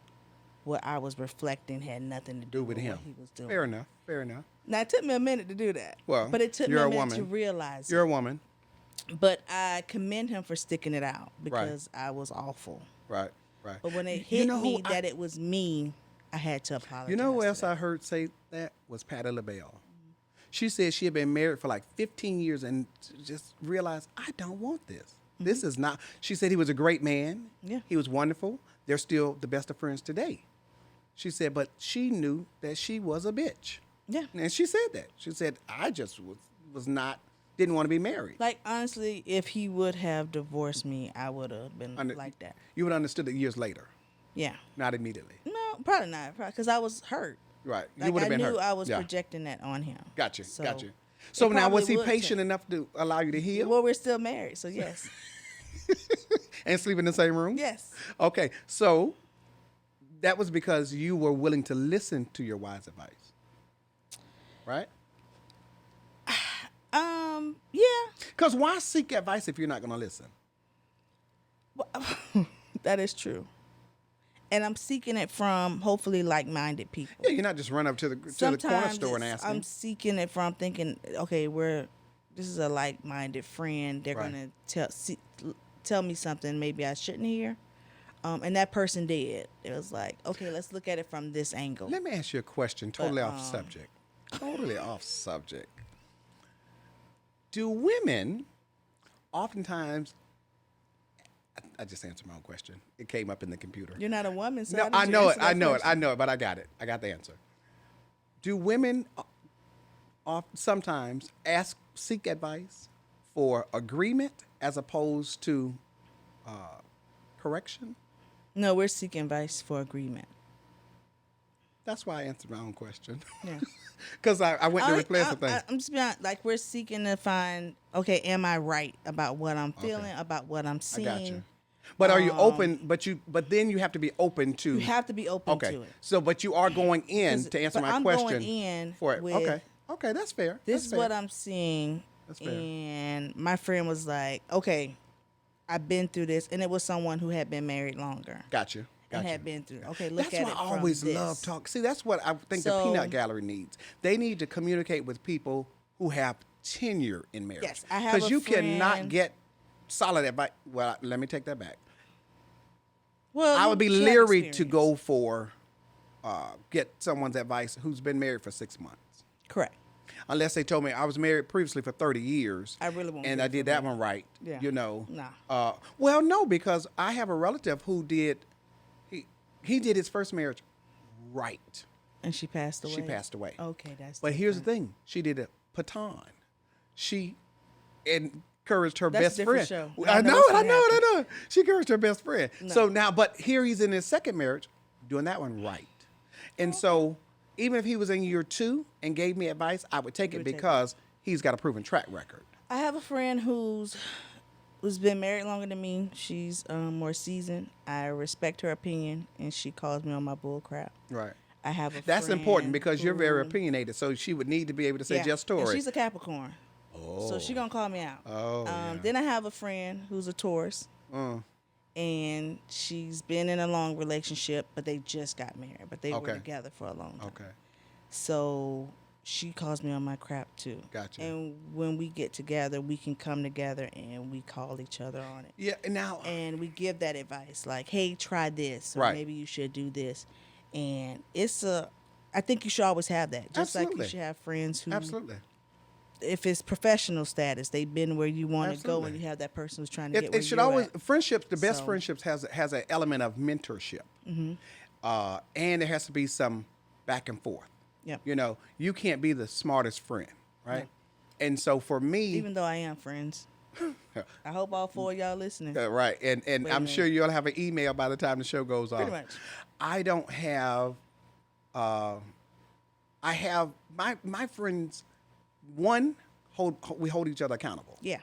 Speaker 2: what I was reflecting had nothing to do with
Speaker 1: him.
Speaker 2: what he was doing.
Speaker 1: Fair enough. Fair enough.
Speaker 2: Now, it took me a minute to do that.
Speaker 1: Well,
Speaker 2: but it took me
Speaker 1: you're
Speaker 2: a
Speaker 1: a
Speaker 2: minute to
Speaker 1: woman.
Speaker 2: realize
Speaker 1: You're
Speaker 2: it.
Speaker 1: a woman.
Speaker 2: But I commend him for sticking it out because I was awful.
Speaker 1: Right. Right.
Speaker 2: But when it
Speaker 1: You
Speaker 2: hit
Speaker 1: know who
Speaker 2: me that it was me, I had to apologize.
Speaker 1: You know who
Speaker 2: to
Speaker 1: else
Speaker 2: that.
Speaker 1: I heard say that was Patti LaBelle. She said she had been married for like 15 years and just realized, I don't want this. This is not. She said he was a great man.
Speaker 2: Yeah.
Speaker 1: He was wonderful. They're still the best of friends today. She said, but she knew that she was a bitch.
Speaker 2: Yeah.
Speaker 1: And she said that. She said, I just was not, didn't want to be married.
Speaker 2: Like, honestly, if he would have divorced me, I would have been like that.
Speaker 1: You would have understood it years later,
Speaker 2: Yeah.
Speaker 1: not immediately.
Speaker 2: No, probably not. Because I was hurt.
Speaker 1: Right. You
Speaker 2: Like,
Speaker 1: would
Speaker 2: I
Speaker 1: have been
Speaker 2: knew
Speaker 1: hurt.
Speaker 2: I was
Speaker 1: Yeah.
Speaker 2: projecting that on him.
Speaker 1: Gotcha.
Speaker 2: So
Speaker 1: Gotcha. So
Speaker 2: it
Speaker 1: now, was
Speaker 2: probably
Speaker 1: he
Speaker 2: would
Speaker 1: patient
Speaker 2: take-
Speaker 1: enough to allow you to heal
Speaker 2: Well, we're still married, so yes.
Speaker 1: and sleep in the same room?
Speaker 2: Yes.
Speaker 1: Okay. So that was because you were willing to listen to your wise advice. Right?
Speaker 2: Yeah.
Speaker 1: Because why seek advice if you're not going to listen?
Speaker 2: That is true. And I'm seeking it from hopefully like-minded people.
Speaker 1: Yeah, you're not just run up to the corner
Speaker 2: Sometimes
Speaker 1: store and asking.
Speaker 2: I'm seeking it from thinking, okay, this is a like-minded friend. They're
Speaker 1: Right.
Speaker 2: gonna tell me something maybe I shouldn't hear, and that person did. It was like, okay, let's look at it from this angle.
Speaker 1: Let me ask you a question, totally off subject. Totally off subject. Do women oftentimes? I just answered my own question. It came up in the computer.
Speaker 2: You're not a woman, so
Speaker 1: No,
Speaker 2: how did
Speaker 1: I
Speaker 2: you
Speaker 1: know it.
Speaker 2: answer that
Speaker 1: I know it.
Speaker 2: question?
Speaker 1: I know it. But I got it. I got the answer. Do women sometimes seek advice for agreement as opposed to correction?
Speaker 2: No, we're seeking advice for agreement.
Speaker 1: That's why I answered my own question.
Speaker 2: Yeah.
Speaker 1: Because I went to replace the thing.
Speaker 2: I'm just being honest, like, we're seeking to find, okay, am I right about what I'm feeling, about what I'm
Speaker 1: I
Speaker 2: seeing?
Speaker 1: got you. But are you open? But then you have to be open to.
Speaker 2: You have to be open
Speaker 1: Okay.
Speaker 2: to it.
Speaker 1: So, but you are going in to answer
Speaker 2: but
Speaker 1: my
Speaker 2: I'm
Speaker 1: question.
Speaker 2: going in
Speaker 1: for it.
Speaker 2: with,
Speaker 1: Okay. Okay, that's fair.
Speaker 2: This
Speaker 1: That's
Speaker 2: is
Speaker 1: fair.
Speaker 2: what I'm seeing.
Speaker 1: That's fair.
Speaker 2: And my friend was like, okay, I've been through this. And it was someone who had been married longer.
Speaker 1: Got you.
Speaker 2: and
Speaker 1: Gotcha.
Speaker 2: had been through. Okay, look
Speaker 1: That's
Speaker 2: at
Speaker 1: why
Speaker 2: it
Speaker 1: I
Speaker 2: from
Speaker 1: always
Speaker 2: this.
Speaker 1: love talk. See, that's what I think the
Speaker 2: So-
Speaker 1: Peanut Gallery needs. They need to communicate with people who have tenure in marriage.
Speaker 2: Yes, I have a
Speaker 1: you cannot
Speaker 2: friend-
Speaker 1: get solid advice. Well, let me take that back.
Speaker 2: Well,
Speaker 1: I would be
Speaker 2: she had
Speaker 1: leery to
Speaker 2: experience.
Speaker 1: go for get someone's advice who's been married for 6 months.
Speaker 2: Correct.
Speaker 1: Unless they told me I was married previously for 30 years.
Speaker 2: I really won't
Speaker 1: And
Speaker 2: do
Speaker 1: I
Speaker 2: it
Speaker 1: did
Speaker 2: for
Speaker 1: that
Speaker 2: me.
Speaker 1: one right.
Speaker 2: Yeah.
Speaker 1: You know.
Speaker 2: Nah.
Speaker 1: Well, no, because I have a relative who did. He did his first marriage right.
Speaker 2: And she passed away.
Speaker 1: She passed away.
Speaker 2: Okay, that's.
Speaker 1: But here's the
Speaker 2: different.
Speaker 1: thing: she did a Patan. She encouraged her
Speaker 2: That's a
Speaker 1: best
Speaker 2: different
Speaker 1: friend.
Speaker 2: show.
Speaker 1: I
Speaker 2: I know
Speaker 1: know
Speaker 2: what's
Speaker 1: it. I
Speaker 2: gonna
Speaker 1: know it. I know it. She encouraged her best friend.
Speaker 2: No.
Speaker 1: So now, but here he's in his second marriage, doing that one right. And so, even if he was in year 2 and gave me advice, I would take it
Speaker 2: would take it.
Speaker 1: because he's got a proven track record.
Speaker 2: I have a friend who's been married longer than me. She's more seasoned. I respect her opinion, and she calls me on my bull crap.
Speaker 1: Right.
Speaker 2: I have a
Speaker 1: That's
Speaker 2: friend
Speaker 1: important because you're very
Speaker 2: who-
Speaker 1: opinionated. So she would need to be able to say
Speaker 2: Yeah,
Speaker 1: just
Speaker 2: and
Speaker 1: Tori.
Speaker 2: she's a Capricorn, so she gonna call me out.
Speaker 1: Oh, yeah.
Speaker 2: Then I have a friend who's a Taurus, and she's been in a long relationship, but they just got married, but they were
Speaker 1: Okay.
Speaker 2: together for a long time.
Speaker 1: Okay.
Speaker 2: So she calls me on my crap too.
Speaker 1: Gotcha.
Speaker 2: And when we get together, we can come together and we call each other on it.
Speaker 1: Yeah. Now.
Speaker 2: And we give that advice like, hey, try this, or
Speaker 1: Right.
Speaker 2: maybe you should do this. And I think you should always have that. Just like
Speaker 1: Absolutely.
Speaker 2: you should have friends who,
Speaker 1: Absolutely.
Speaker 2: if it's professional status, they've been where you want to go,
Speaker 1: Absolutely.
Speaker 2: and you have that person who's trying to get
Speaker 1: It
Speaker 2: where
Speaker 1: should
Speaker 2: you're
Speaker 1: always
Speaker 2: at.
Speaker 1: friendships. The best
Speaker 2: So-
Speaker 1: friendships has an element of mentorship,
Speaker 2: Mm-hmm.
Speaker 1: and there has to be some back and forth.
Speaker 2: Yep.
Speaker 1: You know, you can't be the smartest friend, right? And so for me,
Speaker 2: Even though I am friends. I hope all 4 of y'all listening.
Speaker 1: right, and
Speaker 2: Wait a
Speaker 1: I'm
Speaker 2: minute.
Speaker 1: sure you'll have an email by the time the show goes off.
Speaker 2: Pretty much.
Speaker 1: I don't have. I have my friends. One, we hold each other accountable.
Speaker 2: Yeah.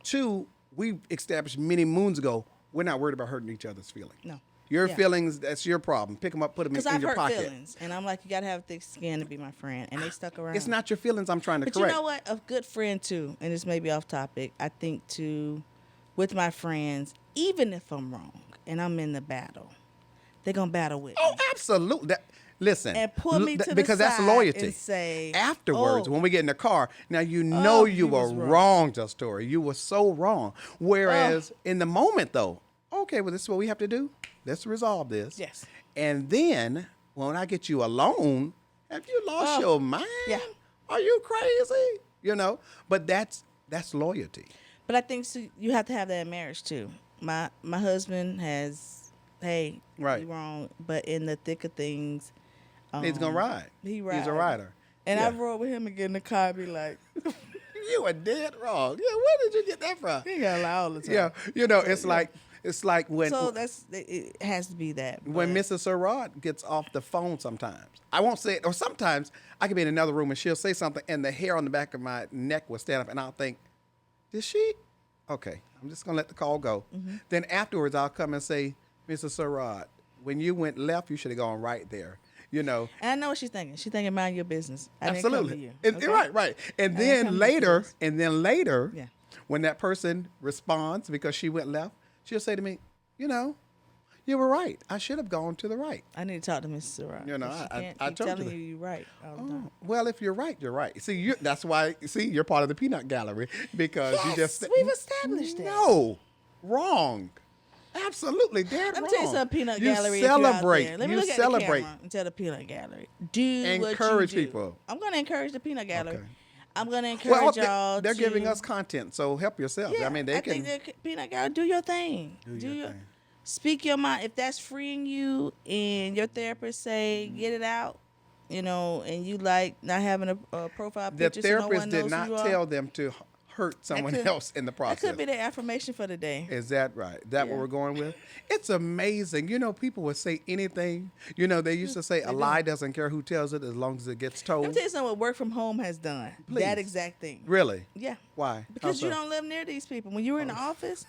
Speaker 1: 2, we established many moons ago, we're not worried about hurting each other's feelings.
Speaker 2: No.
Speaker 1: Your
Speaker 2: Yeah.
Speaker 1: feelings, that's your problem. Pick them up, put them
Speaker 2: Because
Speaker 1: in
Speaker 2: I've
Speaker 1: your
Speaker 2: hurt
Speaker 1: pocket.
Speaker 2: feelings, and I'm like, you gotta have thick skin to be my friend, and they stuck around.
Speaker 1: It's not your feelings I'm trying to
Speaker 2: But
Speaker 1: correct.
Speaker 2: you know what? A good friend too, and this may be off topic. I think too, with my friends, even if I'm wrong and I'm in the battle, they're gonna battle with
Speaker 1: Oh,
Speaker 2: me
Speaker 1: absolutely. That,
Speaker 2: and pull me to the
Speaker 1: because that's
Speaker 2: side
Speaker 1: loyalty.
Speaker 2: and say,
Speaker 1: Afterwards,
Speaker 2: "Oh,
Speaker 1: when we get in the car, now you know you
Speaker 2: you
Speaker 1: were
Speaker 2: was
Speaker 1: wrong, JustTori. You were so wrong. Whereas in the moment, though, okay, well, this is what we have to do. Let's resolve this.
Speaker 2: Yes.
Speaker 1: And then when I get you alone, have you lost your mind?
Speaker 2: Yeah.
Speaker 1: Are you crazy? You know. But that's loyalty.
Speaker 2: But I think you have to have that in marriage too. My husband has, hey,
Speaker 1: Right.
Speaker 2: you wrong, but in the thick of things,
Speaker 1: He's gonna ride.
Speaker 2: He
Speaker 1: He's
Speaker 2: ride.
Speaker 1: a rider.
Speaker 2: and
Speaker 1: Yeah.
Speaker 2: I rode with him and get in the car and be like,
Speaker 1: You were dead wrong. Yeah, where did you get that from?
Speaker 2: he got lie all the time.
Speaker 1: Yeah, you know, it's like when
Speaker 2: So it has to be that.
Speaker 1: when
Speaker 2: but-
Speaker 1: Mrs. SirRod gets off the phone sometimes. I won't say it, or sometimes I could be in another room and she'll say something and the hair on the back of my neck will stand up and I'll think, did she? Okay, I'm just gonna let the call go.
Speaker 2: Mm-hmm.
Speaker 1: Then afterwards I'll come and say, Mrs. SirRod, when you went left, you should have gone right there. You know.
Speaker 2: And I know what she's thinking. She's thinking, mind your business. I
Speaker 1: Absolutely.
Speaker 2: Didn't come to you. Okay?
Speaker 1: Right. And
Speaker 2: I didn't come
Speaker 1: then
Speaker 2: to this.
Speaker 1: later,
Speaker 2: Yeah.
Speaker 1: when that person responds because she went left, she'll say to me, you know, you were right. I should have gone to the right.
Speaker 2: I need to talk to Mrs. Sarah.
Speaker 1: You know,
Speaker 2: She
Speaker 1: I
Speaker 2: can't keep
Speaker 1: told you
Speaker 2: telling
Speaker 1: that.
Speaker 2: you're right all the time.
Speaker 1: Well, if you're right, you're right. See, that's why. See, you're part of the peanut gallery because you
Speaker 2: Yes,
Speaker 1: just
Speaker 2: we've established that.
Speaker 1: No, wrong. Absolutely, dead
Speaker 2: Let
Speaker 1: wrong.
Speaker 2: me tell you something, peanut
Speaker 1: You
Speaker 2: gallery.
Speaker 1: celebrate.
Speaker 2: If you're out there. Let me
Speaker 1: You
Speaker 2: look at
Speaker 1: celebrate.
Speaker 2: the camera and tell the peanut gallery. Do what
Speaker 1: Encourage
Speaker 2: you do.
Speaker 1: people.
Speaker 2: I'm going to encourage the peanut gallery.
Speaker 1: Okay.
Speaker 2: I'm going to
Speaker 1: Well,
Speaker 2: encourage y'all.
Speaker 1: they're
Speaker 2: to,
Speaker 1: giving us content, so help yourself.
Speaker 2: Yeah,
Speaker 1: I mean, they can.
Speaker 2: think the peanut gallery. Do your thing.
Speaker 1: Do your thing.
Speaker 2: Speak your mind. If that's freeing you, and your therapist say get it out, you know, and you like not having a profile
Speaker 1: The
Speaker 2: picture, so no
Speaker 1: therapist
Speaker 2: one
Speaker 1: did
Speaker 2: knows
Speaker 1: not
Speaker 2: who you are.
Speaker 1: tell them to hurt someone
Speaker 2: could-
Speaker 1: else in the
Speaker 2: That
Speaker 1: process.
Speaker 2: could be the affirmation for the day.
Speaker 1: Is that right? Is that what
Speaker 2: Yeah.
Speaker 1: we're going with? It's amazing. You know, people would say anything. You know, they used to say a lie doesn't care who tells it as long as it gets
Speaker 2: Let
Speaker 1: told.
Speaker 2: me tell you something. What work from home has done.
Speaker 1: Please.
Speaker 2: That exact thing.
Speaker 1: Really?
Speaker 2: Yeah.
Speaker 1: Why?
Speaker 2: Because
Speaker 1: How
Speaker 2: you
Speaker 1: so?
Speaker 2: don't live near these people. When you were in the office,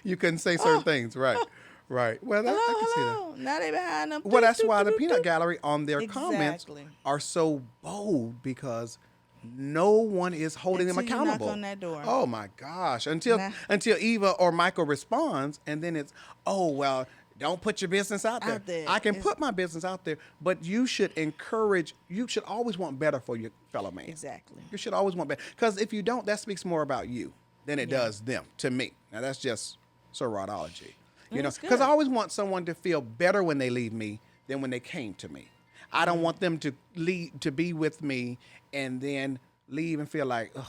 Speaker 1: You couldn't say certain things, right? Right. Well, I can see that.
Speaker 2: hello. Now they behind them.
Speaker 1: Well, that's why the
Speaker 2: Doot, doot,
Speaker 1: peanut
Speaker 2: doot.
Speaker 1: gallery on their comments
Speaker 2: Exactly.
Speaker 1: are so bold because no one is holding them
Speaker 2: Until you knock
Speaker 1: accountable.
Speaker 2: on that door.
Speaker 1: Oh my gosh! Until
Speaker 2: Nah.
Speaker 1: Eva or Michael responds, and then it's, oh well, don't put your business out there. I can put my business out there, but you should encourage, you should always want better for your fellow man.
Speaker 2: Exactly.
Speaker 1: You should always want better. Because if you don't, that speaks more about you than it does them, to me. Now, that's just SirRodology. You know, because I always want someone to feel better when they leave me than when they came to me. I don't want them to be with me and then leave and feel like, ugh,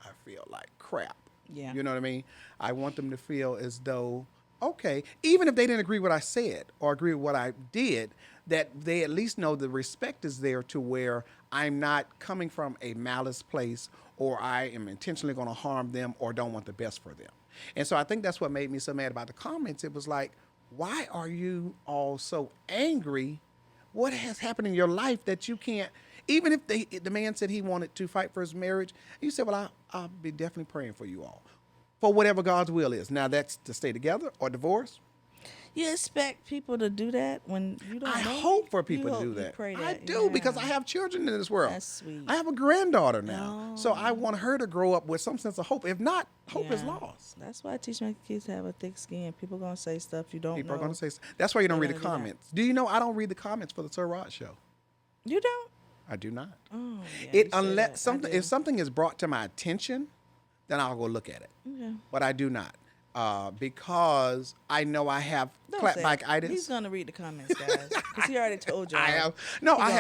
Speaker 1: I feel like crap.
Speaker 2: Yeah.
Speaker 1: You know what I mean? I want them to feel as though, okay, even if they didn't agree with what I said or agree with what I did, that they at least know the respect is there to where I'm not coming from a malice place or I am intentionally going to harm them or don't want the best for them. And so I think that's what made me so mad about the comments. It was like, why are you all so angry? What has happened in your life that you can't, even if the man said he wanted to fight for his marriage, you said, well, I'll be definitely praying for you all for whatever God's will is. Now that's to stay together or divorce.
Speaker 2: You expect people to do that when you don't
Speaker 1: I
Speaker 2: know
Speaker 1: hope for
Speaker 2: you
Speaker 1: people to
Speaker 2: hope
Speaker 1: do
Speaker 2: you
Speaker 1: that.
Speaker 2: pray
Speaker 1: I
Speaker 2: that.
Speaker 1: do because I have children in this world.
Speaker 2: That's sweet.
Speaker 1: I have a granddaughter now. So I want her to grow up with some sense of hope. If not, hope is lost.
Speaker 2: That's why I teach my kids to have a thick skin. People going to say stuff you don't know.
Speaker 1: People are going to say, that's why you don't read the
Speaker 2: gonna do that.
Speaker 1: comments. Do you know I don't read the comments for the Sir Rod show?
Speaker 2: You don't?
Speaker 1: I do not.
Speaker 2: Oh, yeah,
Speaker 1: Unless something, if something is brought to my attention, then I'll go look at it.
Speaker 2: Okay.
Speaker 1: But I do not. Because I know I have clapbackitis.
Speaker 2: He's going to read the comments, guys. Because he already told you.
Speaker 1: I have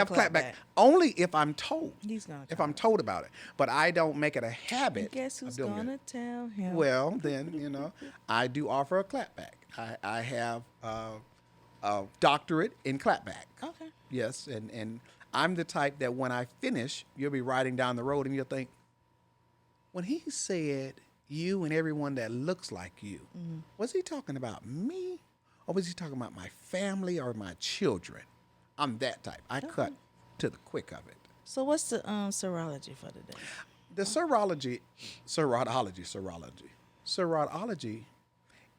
Speaker 1: clapback. Only if I'm told.
Speaker 2: He's going to.
Speaker 1: If I'm told about it. But I don't make it a habit.
Speaker 2: And guess who's going to tell him?
Speaker 1: Well, then, I do offer a clapback. I have a doctorate in clapback.
Speaker 2: Okay.
Speaker 1: Yes, and I'm the type that when I finish, you'll be riding down the road and you'll think, when he said you and everyone that looks like you, was he talking about me or was he talking about my family or my children? I'm that type. I cut to the quick of it.
Speaker 2: So what's the serology for today?
Speaker 1: The serology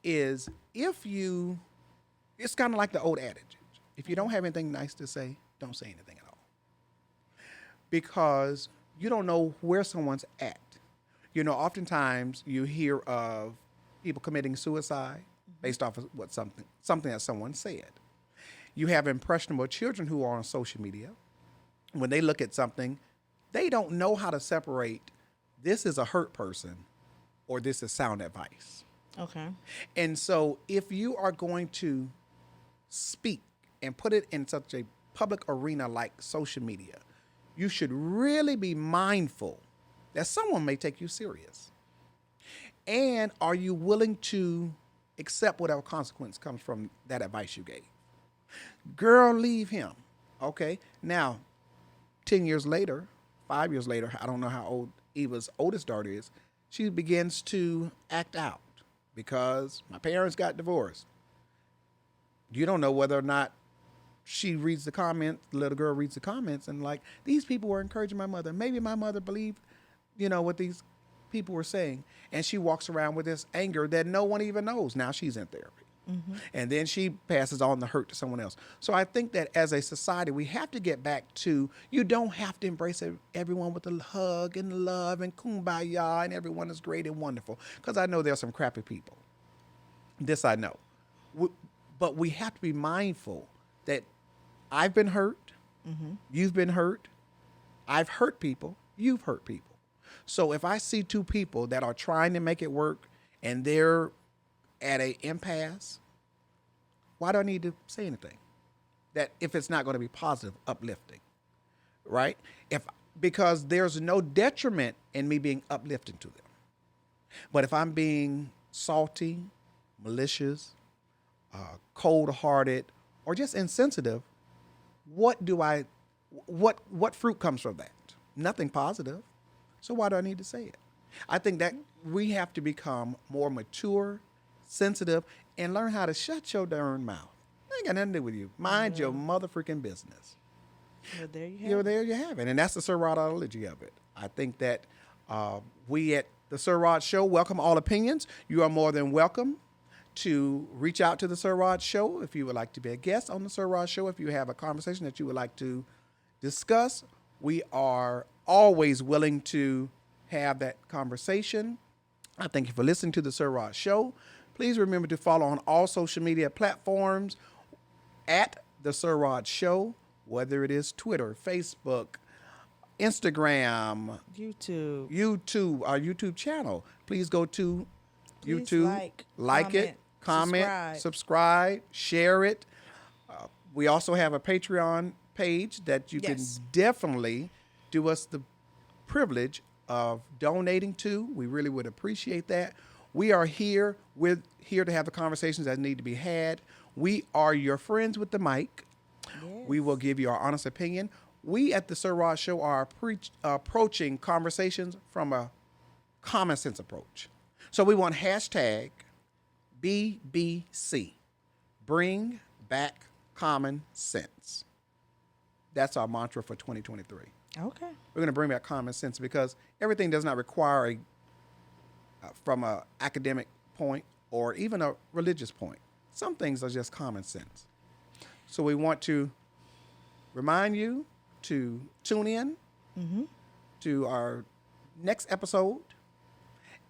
Speaker 1: is it's kind of like the old adage. If you don't have anything nice to say, don't say anything at all. Because you don't know where someone's at. Oftentimes you hear of people committing suicide based off of something that someone said. You have impressionable children who are on social media. When they look at something, they don't know how to separate this is a hurt person or this is sound advice.
Speaker 2: Okay.
Speaker 1: And so if you are going to speak and put it in such a public arena like social media, you should really be mindful that someone may take you serious. And are you willing to accept whatever consequence comes from that advice you gave? Girl, leave him. Okay. Now, 10 years later, 5 years later, I don't know how old Eva's oldest daughter is, she begins to act out because my parents got divorced. You don't know whether or not she reads the comments, the little girl reads the comments, and like, these people were encouraging my mother. Maybe my mother believed what these people were saying. And she walks around with this anger that no one even knows. Now she's in therapy. Mm-hmm. And then she passes on the hurt to someone else. So I think that as a society, we have to get back to, you don't have to embrace everyone with a hug and love and kumbaya and everyone is great and wonderful. Because I know there's some crappy people. This I know. But we have to be mindful that I've been hurt. Mm-hmm. You've been hurt. I've hurt people. You've hurt people. So if I see two people that are trying to make it work and they're at an impasse, why do I need to say anything? That if it's not going to be positive, uplifting, right? Because there's no detriment in me being uplifting to them. But if I'm being salty, malicious, cold-hearted, or just insensitive, what fruit comes from that? Nothing positive. So why do I need to say it? I think that we have to become more mature, sensitive, and learn how to shut your darn mouth. It ain't got nothing to do with you. Mind your mother freaking business.
Speaker 2: Well, there you have it.
Speaker 1: There you have it. And that's the SirRodology of it. I think that we at the Sir Rod Show welcome all opinions. You are more than welcome to reach out to the Sir Rod Show if you would like to be a guest on the Sir Rod Show. If you have a conversation that you would like to discuss, we are always willing to have that conversation. I thank you for listening to the Sir Rod Show. Please remember to follow on all social media platforms at The SirRod Show, whether it is Twitter, Facebook, Instagram,
Speaker 2: YouTube,
Speaker 1: our YouTube channel. Please go to
Speaker 2: Please
Speaker 1: YouTube, like it, comment, subscribe, share it. We also have a Patreon page that you can definitely do us the privilege of donating to. We really would appreciate that. We are here. We're here to have the conversations that need to be had. We are your friends with the mic.
Speaker 2: Yes.
Speaker 1: We will give you our honest opinion. We at the SirRod Show are approaching conversations from a common sense approach. So we want hashtag BBC, bring back common sense. That's our mantra for 2023.
Speaker 2: Okay.
Speaker 1: We're going to bring back common sense because everything does not require from an academic point or even a religious point. Some things are just common sense. So we want to remind you to tune in to our next episode.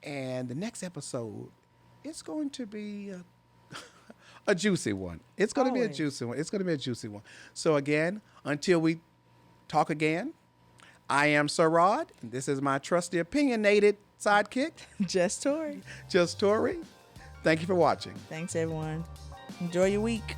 Speaker 1: And the next episode, it's going to be a juicy one. It's going to be a juicy one. It's going to be a juicy one. So again, until we talk again, I am SirRod, and this is my trusty opinionated sidekick,
Speaker 2: JustTori.
Speaker 1: JustTori. Thank you for watching.
Speaker 2: Thanks, everyone. Enjoy your week.